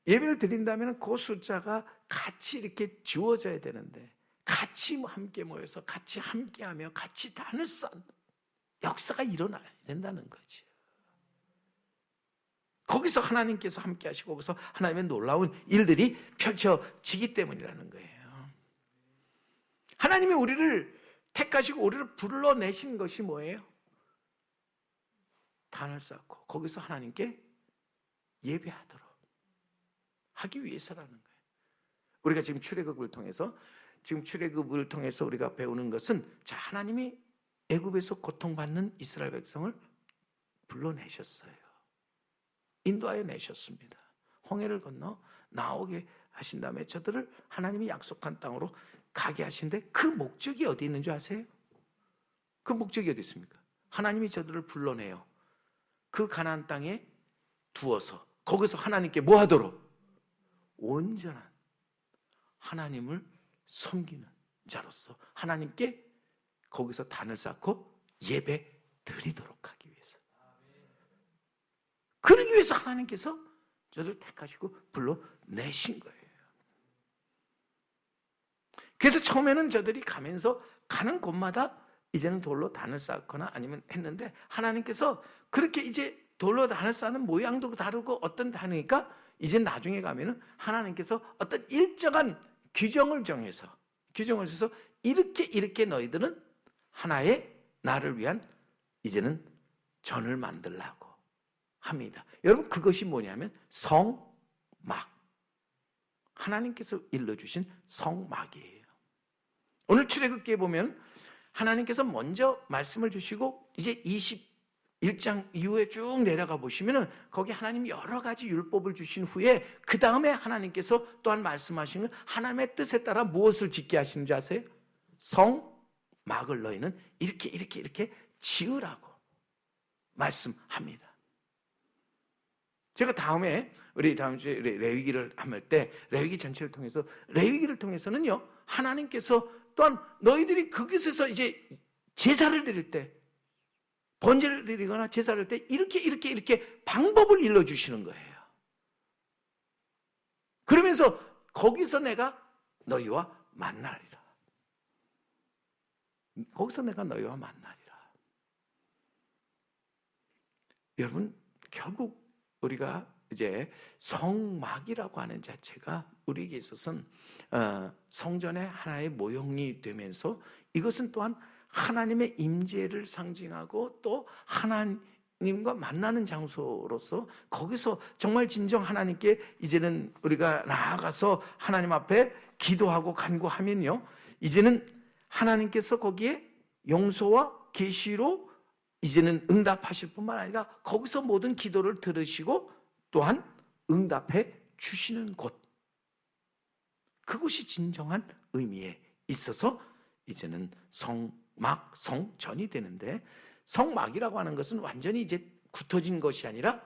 예배를 드린다면 그 숫자가 같이 이렇게 지워져야 되는데 같이 함께 모여서 같이 함께하며 같이 단을 쌓는 역사가 일어나야 된다는 거죠. 거기서 하나님께서 함께 하시고 거기서 하나님의 놀라운 일들이 펼쳐지기 때문이라는 거예요. 하나님이 우리를 택하시고 우리를 불러내신 것이 뭐예요? 단을 쌓고 거기서 하나님께 예배하도록 하기 위해서라는 거예요. 우리가 지금 출애굽을 통해서 우리가 배우는 것은 자 하나님이 애굽에서 고통받는 이스라엘 백성을 불러내셨어요. 인도하여 내셨습니다. 홍해를 건너 나오게 하신 다음에 저들을 하나님이 약속한 땅으로 가게 하신데 그 목적이 어디 있는 줄 아세요? 그 목적이 어디 있습니까? 하나님이 저들을 불러내요. 그 가나안 땅에 두어서 거기서 하나님께 뭐 하도록? 온전한 하나님을 섬기는 자로서 하나님께 거기서 단을 쌓고 예배 드리도록 하기 위해서. 그러기 위해서 하나님께서 저들을 택하시고 불러내신 거예요. 그래서 처음에는 저들이 가면서 가는 곳마다 이제는 돌로 단을 쌓거나 아니면 했는데 하나님께서 그렇게 이제 돌로 단을 쌓는 모양도 다르고 어떤 단이니까 이제 나중에 가면은 하나님께서 어떤 일정한 규정을 정해서 이렇게 너희들은 하나의 나를 위한 이제는 전을 만들라고 합니다. 여러분 그것이 뭐냐면 성막. 하나님께서 일러주신 성막이에요. 오늘 출애굽기에 보면 하나님께서 먼저 말씀을 주시고 이제 21장 이후에 쭉 내려가 보시면은 거기 하나님이 여러 가지 율법을 주신 후에 그 다음에 하나님께서 또한 말씀하시는 하나님의 뜻에 따라 무엇을 짓게 하시는 줄 아세요? 성막을 너희는 이렇게 지으라고 말씀합니다. 제가 우리 다음 주에 레위기를 할 때 레위기 전체를 통해서 레위기를 통해서는요 하나님께서 또한 너희들이 그곳에서 이제 제사를 드릴 때 번제를 드리거나 제사를 할 때 이렇게 방법을 일러주시는 거예요. 그러면서 거기서 내가 너희와 만나리라. 여러분 결국 우리가 이제 성막이라고 하는 자체가 우리에게 있어서는 성전의 하나의 모형이 되면서 이것은 또한 하나님의 임재를 상징하고 또 하나님과 만나는 장소로서 거기서 정말 진정 하나님께 이제는 우리가 나아가서 하나님 앞에 기도하고 간구하면요, 이제는 하나님께서 거기에 용서와 계시로 이제는 응답하실 뿐만 아니라 거기서 모든 기도를 들으시고 또한 응답해 주시는 곳, 그것이 진정한 의미에 있어서 이제는 성막, 성전이 되는데, 성막이라고 하는 것은 완전히 이제 굳어진 것이 아니라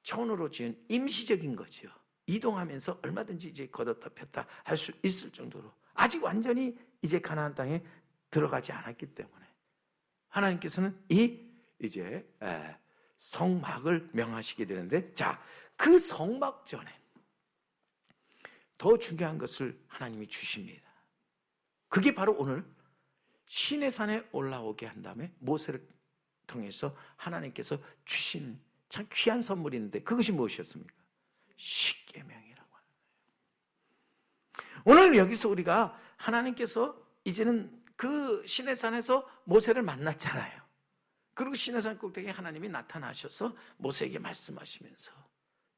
천으로 지은 임시적인 거죠. 이동하면서 얼마든지 이제 걷었다 폈다 할 수 있을 정도로 아직 완전히 이제 가나안 땅에 들어가지 않았기 때문에 하나님께서는 이제 성막을 명하시게 되는데, 자, 그 성막 전에 더 중요한 것을 하나님이 주십니다. 그게 바로 오늘 시내산에 올라오게 한 다음에 모세를 통해서 하나님께서 주신 참 귀한 선물인데, 그것이 무엇이었습니까? 십계명이라고 하는 거예요. 오늘 여기서 우리가 하나님께서 이제는 그 시내산에서 모세를 만났잖아요. 그리고 시내산 꼭대기에 하나님이 나타나셔서 모세에게 말씀하시면서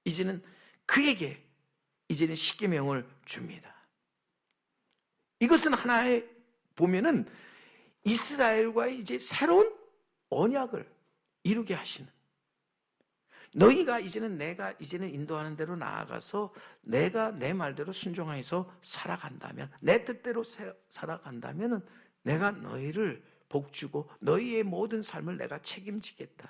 이제는 그에게 이제는 십계명을 줍니다. 이것은 하나의 보면은 이스라엘과의 이제 새로운 언약을 이루게 하시는, 너희가 이제는 내가 이제는 인도하는 대로 나아가서 내가 내 말대로 순종해서 살아간다면, 내 뜻대로 살아간다면은 내가 너희를 복주고 너희의 모든 삶을 내가 책임지겠다.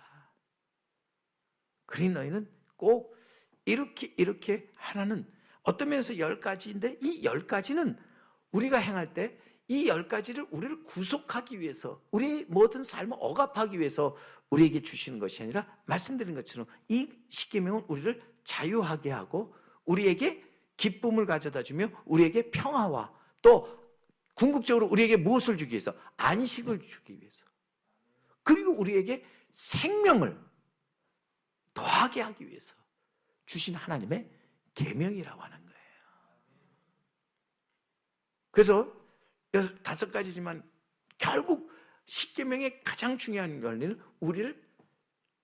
그러니 너희는 꼭 이렇게 하라는, 어떤 면에서 10가지인데 이 10가지는 우리가 행할 때 이 10가지를 우리를 구속하기 위해서, 우리의 모든 삶을 억압하기 위해서 우리에게 주시는 것이 아니라, 말씀드린 것처럼 이 십계명은 우리를 자유하게 하고 우리에게 기쁨을 가져다 주며 우리에게 평화와 또 궁극적으로 우리에게 무엇을 주기 위해서? 안식을 주기 위해서, 그리고 우리에게 생명을 더하게 하기 위해서 주신 하나님의 계명이라고 하는 거예요. 그래서 5가지지만 결국 십계명의 가장 중요한 원리는 우리를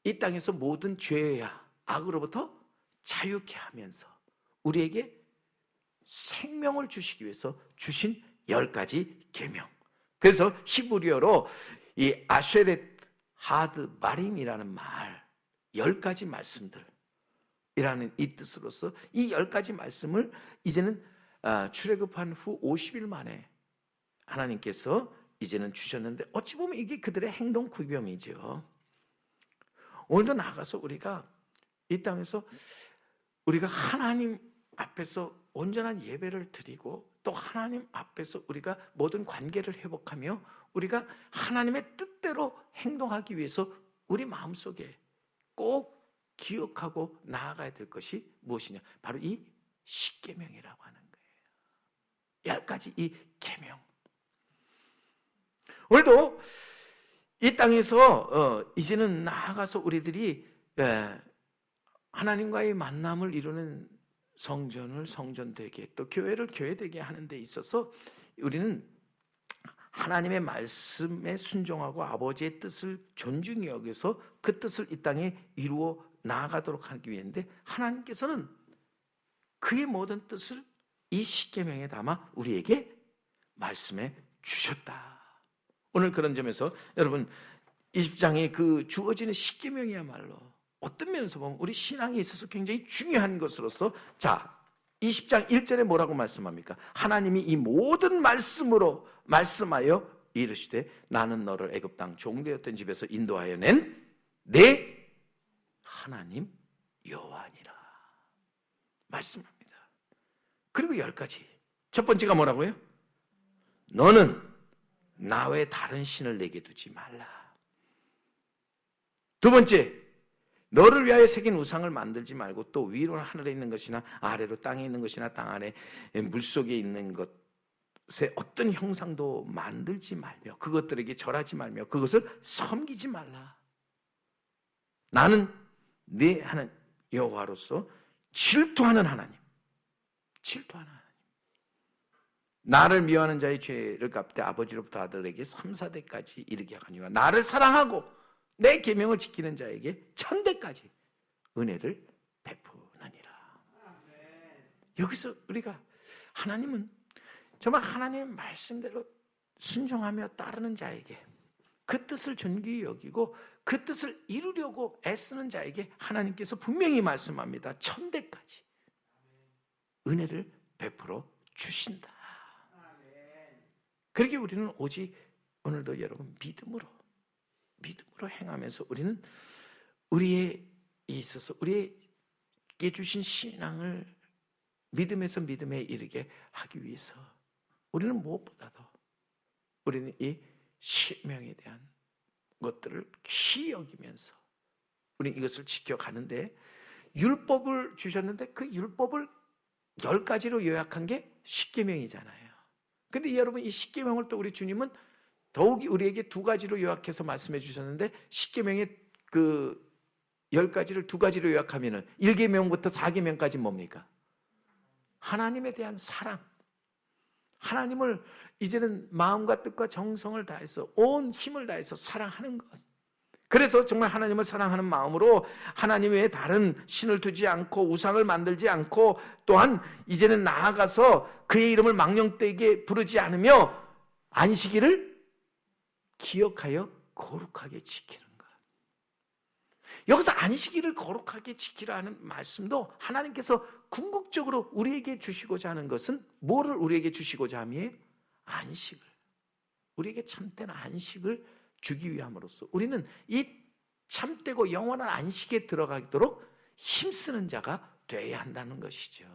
이 땅에서 모든 죄와 악으로부터 자유케 하면서 우리에게 생명을 주시기 위해서 주신 10가지 계명. 그래서 히브리어로 이 아쉐렛 하드 마림이라는 말, 10가지 말씀들이라는 이 뜻으로서 이 10가지 말씀을 이제는 출애굽한 후 50일 만에 하나님께서 이제는 주셨는데, 어찌 보면 이게 그들의 행동 구별이죠. 오늘도 나가서 우리가 이 땅에서 우리가 하나님 앞에서 온전한 예배를 드리고 또 하나님 앞에서 우리가 모든 관계를 회복하며 우리가 하나님의 뜻대로 행동하기 위해서 우리 마음속에 꼭 기억하고 나아가야 될 것이 무엇이냐? 바로 이 십계명이라고 하는 거예요. 10가지 이 계명. 오늘도 이 땅에서 이제는 나아가서 우리들이 하나님과의 만남을 이루는 성전을 성전되게, 또 교회를 교회되게 하는 데 있어서 우리는 하나님의 말씀에 순종하고 아버지의 뜻을 존중히 여겨서 그 뜻을 이 땅에 이루어 나아가도록 하기 위해인데, 하나님께서는 그의 모든 뜻을 이 십계명에 담아 우리에게 말씀해 주셨다. 오늘 그런 점에서 여러분 20장에 그 주어지는 십계명이야말로 어떤 면에서 보면 우리 신앙에 있어서 굉장히 중요한 것으로서, 자, 20장 1절에 뭐라고 말씀합니까? 하나님이 이 모든 말씀으로 말씀하여 이르시되 나는 너를 애굽 땅 종되었던 집에서 인도하여 낸 내 하나님 여호와니라 말씀합니다. 그리고 10가지. 첫 번째가 뭐라고요? 너는 나 외 다른 신을 내게 두지 말라. 두 번째, 너를 위하여 새긴 우상을 만들지 말고 또 위로 하늘에 있는 것이나 아래로 땅에 있는 것이나 땅 아래 물속에 있는 것에 어떤 형상도 만들지 말며 그것들에게 절하지 말며 그것을 섬기지 말라. 나는 네 하나님 여호와로서 질투하는 하나님, 질투하는 하나님. 나를 미워하는 자의 죄를 갚되 아버지로부터 아들에게 3, 4대까지 이르게 하거니와 나를 사랑하고 내 계명을 지키는 자에게 1000대까지 은혜를 베푸느니라. 여기서 우리가 하나님은 정말 하나님의 말씀대로 순종하며 따르는 자에게 그 뜻을 존귀히 여기고 그 뜻을 이루려고 애쓰는 자에게 하나님께서 분명히 말씀합니다. 1000대까지 은혜를 베풀어 주신다. 그렇게 우리는 오직 오늘도 여러분 믿음으로 행하면서 우리는 우리에 있어서 우리에게 주신 신앙을 믿음에서 믿음에 이르게 하기 위해서 우리는 무엇보다도 우리는 이 십명에 대한 것들을 귀히 여기면서 우리는 이것을 지켜가는데 율법을 주셨는데 그 율법을 10가지로 요약한 게 십계명이잖아요. 근데 여러분 이 십계명을 또 우리 주님은 더욱이 우리에게 2가지로 요약해서 말씀해 주셨는데 십계명의 그 10가지를 2가지로 요약하면은 1계명부터 4계명까지 뭡니까? 하나님에 대한 사랑. 하나님을 이제는 마음과 뜻과 정성을 다해서 온 힘을 다해서 사랑하는 것. 그래서 정말 하나님을 사랑하는 마음으로 하나님 외에 다른 신을 두지 않고 우상을 만들지 않고 또한 이제는 나아가서 그의 이름을 망령되게 부르지 않으며 안식일을 기억하여 거룩하게 지키는 것. 여기서 안식일을 거룩하게 지키라는 말씀도 하나님께서 궁극적으로 우리에게 주시고자 하는 것은 뭐를 우리에게 주시고자 함이에요? 안식을. 우리에게 참된 안식을 주기 위함으로써 우리는 이 참되고 영원한 안식에 들어가도록 힘쓰는 자가 되어야 한다는 것이죠.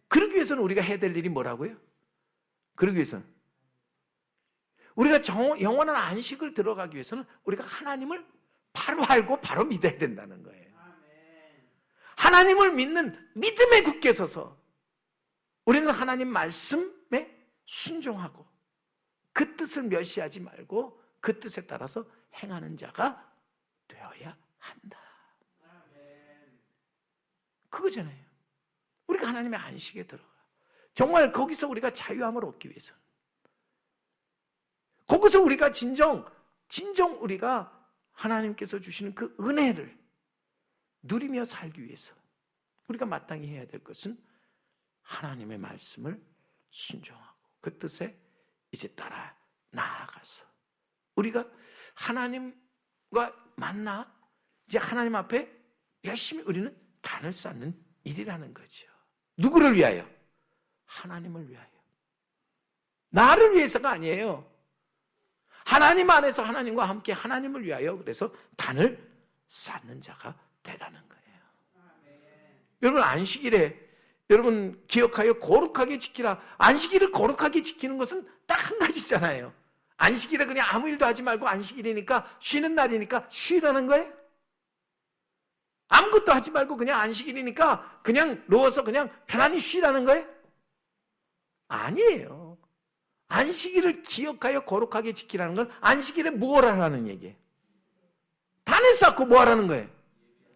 그러기 위해서는 우리가 해야 될 일이 뭐라고요? 그러기 위해서는 우리가 영원한 안식을 들어가기 위해서는 우리가 하나님을 바로 알고 바로 믿어야 된다는 거예요. 하나님을 믿는 믿음에 굳게 서서 우리는 하나님 말씀에 순종하고 그 뜻을 멸시하지 말고 그 뜻에 따라서 행하는 자가 되어야 한다. 그거잖아요. 우리가 하나님의 안식에 들어가. 정말 거기서 우리가 자유함을 얻기 위해서. 거기서 우리가 진정 우리가 하나님께서 주시는 그 은혜를 누리며 살기 위해서 우리가 마땅히 해야 될 것은 하나님의 말씀을 순종하고 그 뜻에 이제 따라 나아가서 우리가 하나님과 만나 이제 하나님 앞에 열심히 우리는 단을 쌓는 일이라는 거죠. 누구를 위하여? 하나님을 위하여. 나를 위해서가 아니에요. 하나님 안에서 하나님과 함께 하나님을 위하여 그래서 단을 쌓는 자가 되라는 거예요. 여러분 안식일에 여러분 기억하여 거룩하게 지키라. 안식일을 거룩하게 지키는 것은 딱 한 가지잖아요. 안식일에 그냥 아무 일도 하지 말고 안식일이니까 쉬는 날이니까 쉬라는 거예요. 아무것도 하지 말고 그냥 안식일이니까 그냥 누워서 그냥 편안히 쉬라는 거예요. 아니에요. 안식일을 기억하여 거룩하게 지키라는 건 안식일에 뭘 하라는 얘기예요? 단을 쌓고 뭐 하라는 거예요?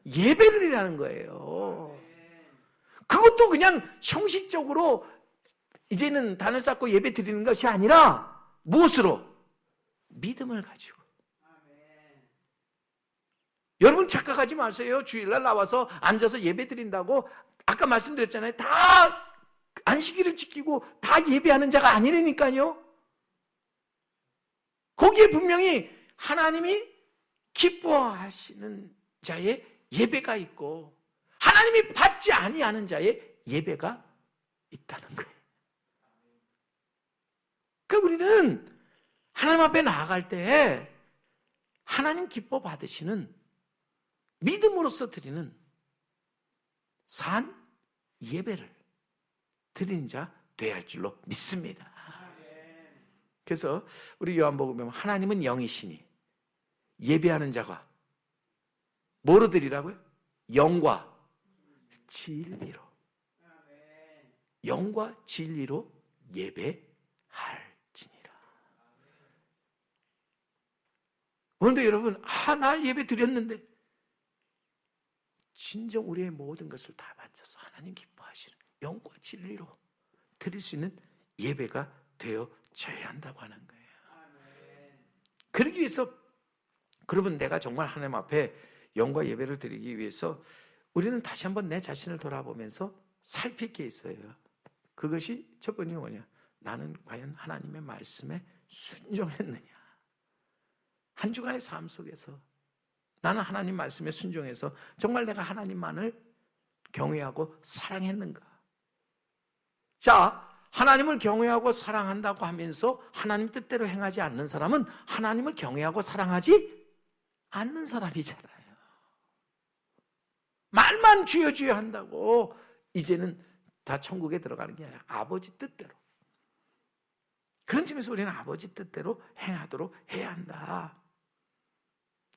예배드리라는 거예요. 그것도 그냥 형식적으로 이제는 단을 쌓고 예배 드리는 것이 아니라 무엇으로? 믿음을 가지고. 여러분 착각하지 마세요. 주일날 나와서 앉아서 예배 드린다고 아까 말씀드렸잖아요. 다 안식일을 지키고 다 예배하는 자가 아니라니까요. 거기에 분명히 하나님이 기뻐하시는 자의 예배가 있고 하나님이 받지 아니하는 자의 예배가 있다는 거예요. 그러니까 우리는 하나님 앞에 나아갈 때 하나님 기뻐 받으시는 믿음으로써 드리는 산 예배를 드리는 자 되어야 할 줄로 믿습니다. 그래서 우리 요한복음에 보면 하나님은 영이시니 예배하는 자가 뭐로 드리라고요? 영과 진리로. 영과 진리로 예배할지니라. 오늘도 여러분 나 예배 드렸는데 진정 우리의 모든 것을 다 바쳐서 하나님 기뻐하시는 영과 진리로 드릴 수 있는 예배가 되어져야 한다고 하는 거예요. 그러기 위해서 그러면 내가 정말 하나님 앞에 영과 예배를 드리기 위해서 우리는 다시 한번 내 자신을 돌아보면서 살필 게 있어요. 그것이 첫 번째 뭐냐? 나는 과연 하나님의 말씀에 순종했느냐? 한 주간의 삶 속에서 나는 하나님 말씀에 순종해서 정말 내가 하나님만을 경외하고 사랑했는가? 자, 하나님을 경외하고 사랑한다고 하면서 하나님 뜻대로 행하지 않는 사람은 하나님을 경외하고 사랑하지 않는 사람이잖아요. 말만 주여 주여 한다고 이제는 다 천국에 들어가는 게 아니라 아버지 뜻대로. 그런 점에서 우리는 아버지 뜻대로 행하도록 해야 한다.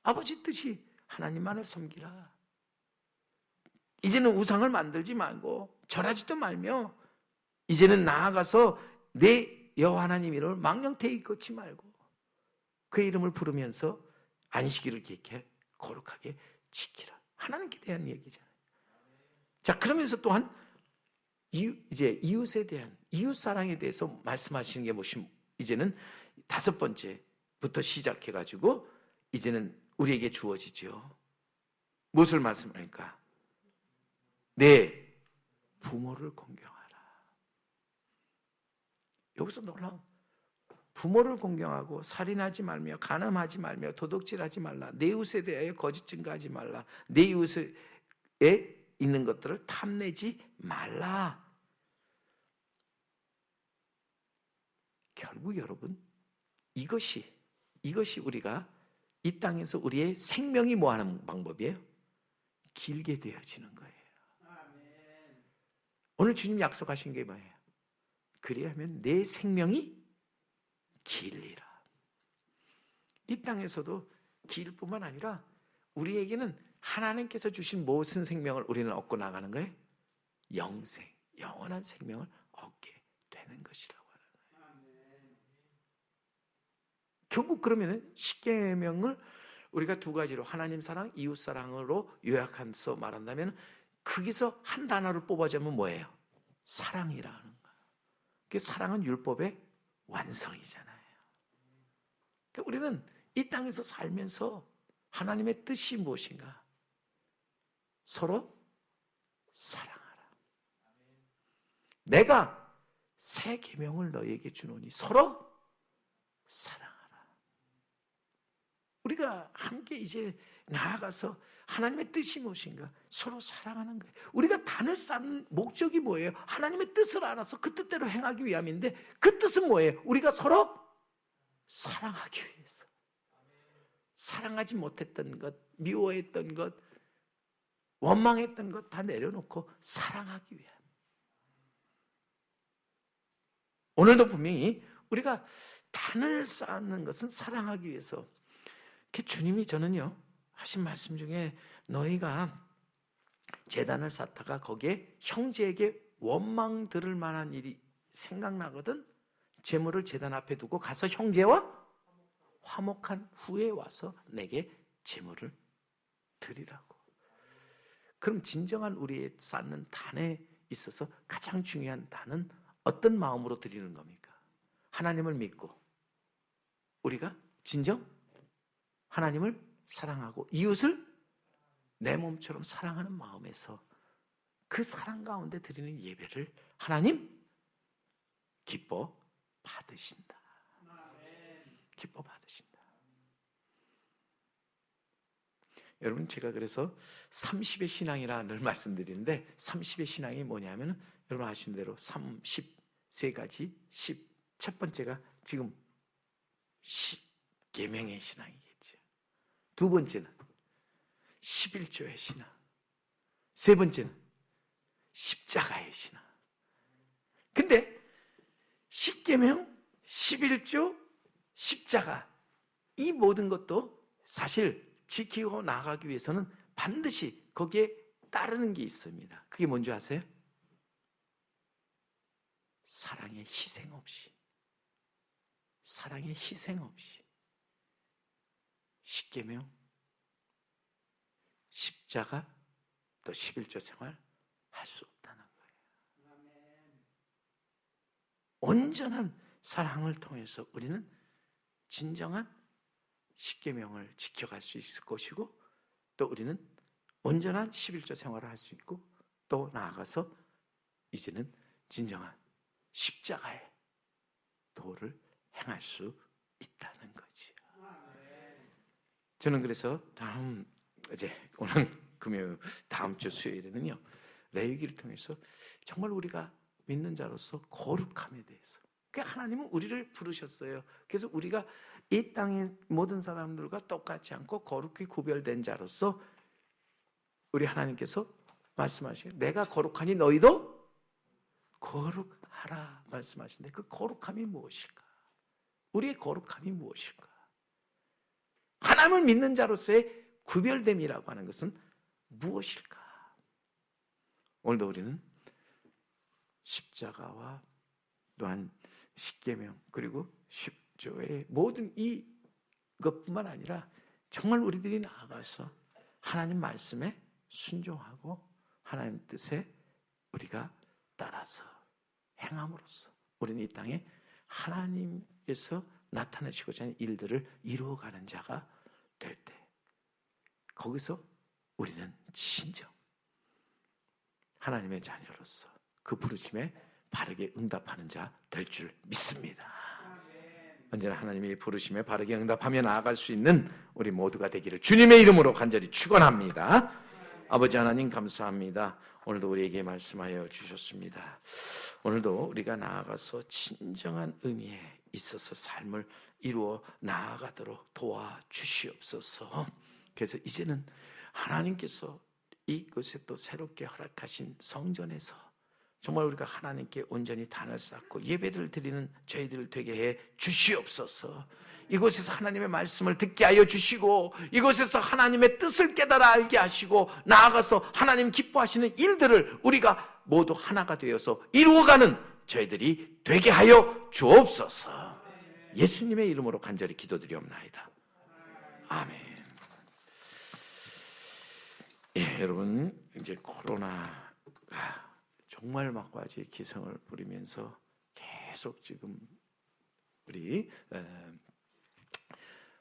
아버지 뜻이 하나님만을 섬기라. 이제는 우상을 만들지 말고 절하지도 말며 이제는 나아가서 내 여호와 하나님 이름을 망령되이 걷지 말고 그의 이름을 부르면서 안식일을 기억해 거룩하게 지키라. 하나님께 대한 얘기잖아요. 자, 그러면서 또한 이제 이웃에 대한 이웃 사랑에 대해서 말씀하시는 게 뭐시 이제는 다섯 번째부터 시작해 가지고 이제는 우리에게 주어지죠. 무엇을 말씀하니까? 내 부모를 공경하라. 여기서 놀라운 부모를 공경하고 살인하지 말며 간음하지 말며 도둑질하지 말라. 내 이웃에 대하여 거짓 증거하지 말라. 내 이웃에 있는 것들을 탐내지 말라. 결국 여러분 이것이 우리가 이 땅에서 우리의 생명이 뭐하는 방법이에요? 길게 되어지는 거예요. 오늘 주님 약속하신 게 뭐예요? 그리하면 내 생명이 길리라. 이 땅에서도 길 뿐만 아니라 우리에게는 하나님께서 주신 무슨 생명을 우리는 얻고 나가는 거예요? 영생, 영원한 생명을 얻게 되는 것이라고 하는 거예요. 결국 그러면 십계명을 우리가 두 가지로 하나님 사랑, 이웃 사랑으로 요약해서 말한다면 거기서 한 단어를 뽑아자면 뭐예요? 사랑이라는 거예요. 그 사랑은 율법의 완성이잖아요. 그러니까 우리는 이 땅에서 살면서 하나님의 뜻이 무엇인가? 서로 사랑하라. 내가 새 계명을 너희에게 주노니 서로 사랑하라. 우리가 함께 이제 나아가서 하나님의 뜻이 무엇인가? 서로 사랑하는 거예요. 우리가 단을 쌓는 목적이 뭐예요? 하나님의 뜻을 알아서 그 뜻대로 행하기 위함인데 그 뜻은 뭐예요? 우리가 서로 사랑하기 위해서. 사랑하지 못했던 것, 미워했던 것, 원망했던 것 다 내려놓고 사랑하기 위함. 오늘도 분명히 우리가 단을 쌓는 것은 사랑하기 위해서. 그 주님이 저는요 하신 말씀 중에 너희가 제단을 쌓다가 거기에 형제에게 원망 들을 만한 일이 생각나거든 제물을 제단 앞에 두고 가서 형제와 화목한 후에 와서 내게 제물을 드리라고. 그럼 진정한 우리의 쌓는 단에 있어서 가장 중요한 단은 어떤 마음으로 드리는 겁니까? 하나님을 믿고 우리가 진정 하나님을 사랑하고 이웃을 내 몸처럼 사랑하는 마음에서 그 사랑 가운데 드리는 예배를 하나님 기뻐 받으신다. 기뻐 받으신다. 여러분 제가 그래서 30의 신앙이라 늘 말씀드리는데 30의 신앙이 뭐냐면 여러분 아시는 대로 33가지 10 첫 번째가 지금 10계명의 신앙이겠죠. 두 번째는 11조의 신앙. 세 번째는 십자가의 신앙. 근데 10계명, 11조, 십자가 이 모든 것도 사실 지키고 나가기 위해서는 반드시 거기에 따르는 게 있습니다. 그게 뭔지 아세요? 사랑의 희생 없이 사랑의 희생 없이 십계명, 십자가, 또 11조 생활 할 수 없다는 거예요. 온전한 사랑을 통해서 우리는 진정한 십계명을 지켜갈 수 있을 것이고, 또 우리는 온전한 11조 생활을 할 수 있고, 또 나아가서 이제는 진정한 십자가의 도를 행할 수 있다는 거지요. 저는 그래서 오늘 금요일, 다음 주 수요일에는요, 레위기를 통해서 정말 우리가 믿는 자로서 거룩함에 대해서, 하나님은 우리를 부르셨어요. 그래서 우리가 이 땅의 모든 사람들과 똑같지 않고 거룩히 구별된 자로서 우리 하나님께서 말씀하시고, 내가 거룩하니 너희도 거룩하라 말씀하시는데, 그 거룩함이 무엇일까? 우리의 거룩함이 무엇일까? 하나님을 믿는 자로서의 구별됨이라고 하는 것은 무엇일까? 오늘도 우리는 십자가와 또한 십계명 그리고 십조의 모든 이것뿐만 아니라 정말 우리들이 나아가서 하나님 말씀에 순종하고 하나님 뜻에 우리가 따라서 행함으로써 우리는 이 땅에 하나님께서 나타내시고자 하는 일들을 이루어가는 자가 될 때, 거기서 우리는 진정 하나님의 자녀로서 그 부르심에 바르게 응답하는 자 될 줄 믿습니다. 언제나 하나님의 부르심에 바르게 응답하며 나아갈 수 있는 우리 모두가 되기를 주님의 이름으로 간절히 축원합니다. 아버지 하나님 감사합니다. 오늘도 우리에게 말씀하여 주셨습니다. 오늘도 우리가 나아가서 진정한 의미에 있어서 삶을 이루어 나아가도록 도와주시옵소서. 그래서 이제는 하나님께서 이곳에 또 새롭게 허락하신 성전에서 정말 우리가 하나님께 온전히 단을 쌓고 예배를 드리는 저희들 되게 해 주시옵소서. 이곳에서 하나님의 말씀을 듣게 하여 주시고, 이곳에서 하나님의 뜻을 깨달아 알게 하시고, 나아가서 하나님 기뻐하시는 일들을 우리가 모두 하나가 되어서 이루어가는 저희들이 되게 하여 주옵소서. 예수님의 이름으로 간절히 기도드리옵나이다. 아멘. 여러분, 이제 코로나가 정말 막바지 기승을 부리면서 계속 지금 우리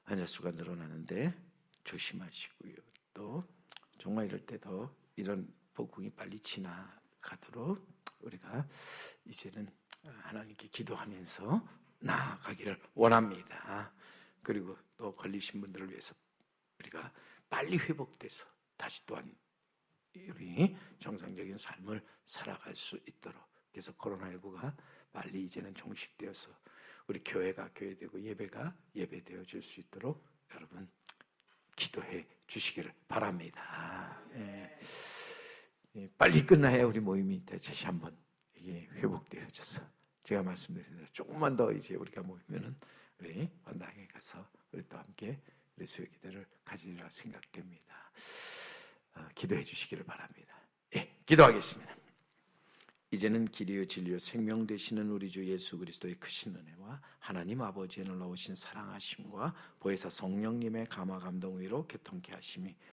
환자 수가 늘어나는데 조심하시고요. 또 정말 이럴 때 더 이런 복음이 빨리 지나가도록 우리가 이제는 하나님께 기도하면서 나아가기를 원합니다. 그리고 또 걸리신 분들을 위해서 우리가 빨리 회복돼서 다시 또한 우리 정상적인 삶을 살아갈 수 있도록, 그래서 코로나19가 빨리 이제는 종식되어서 우리 교회가 교회되고 예배가 예배되어 줄 수 있도록 여러분 기도해 주시기를 바랍니다. 빨리 끝나야 우리 모임이 다시 한번 이게 회복되어져서, 제가 말씀드린 대로 조금만 더 이제 우리가 모이면은 우리 원당에 가서 우리 또 함께 우리 수요 기도를 가지리라 생각됩니다. 기도해 주시기를 바랍니다. 기도하겠습니다. 이제는 길이요 진리요 생명 되시는 우리 주 예수 그리스도의 크신 은혜와 하나님 아버지의 놀라우신 사랑하심과 보혜사 성령님의 감화 감동 위로 교통케 하심이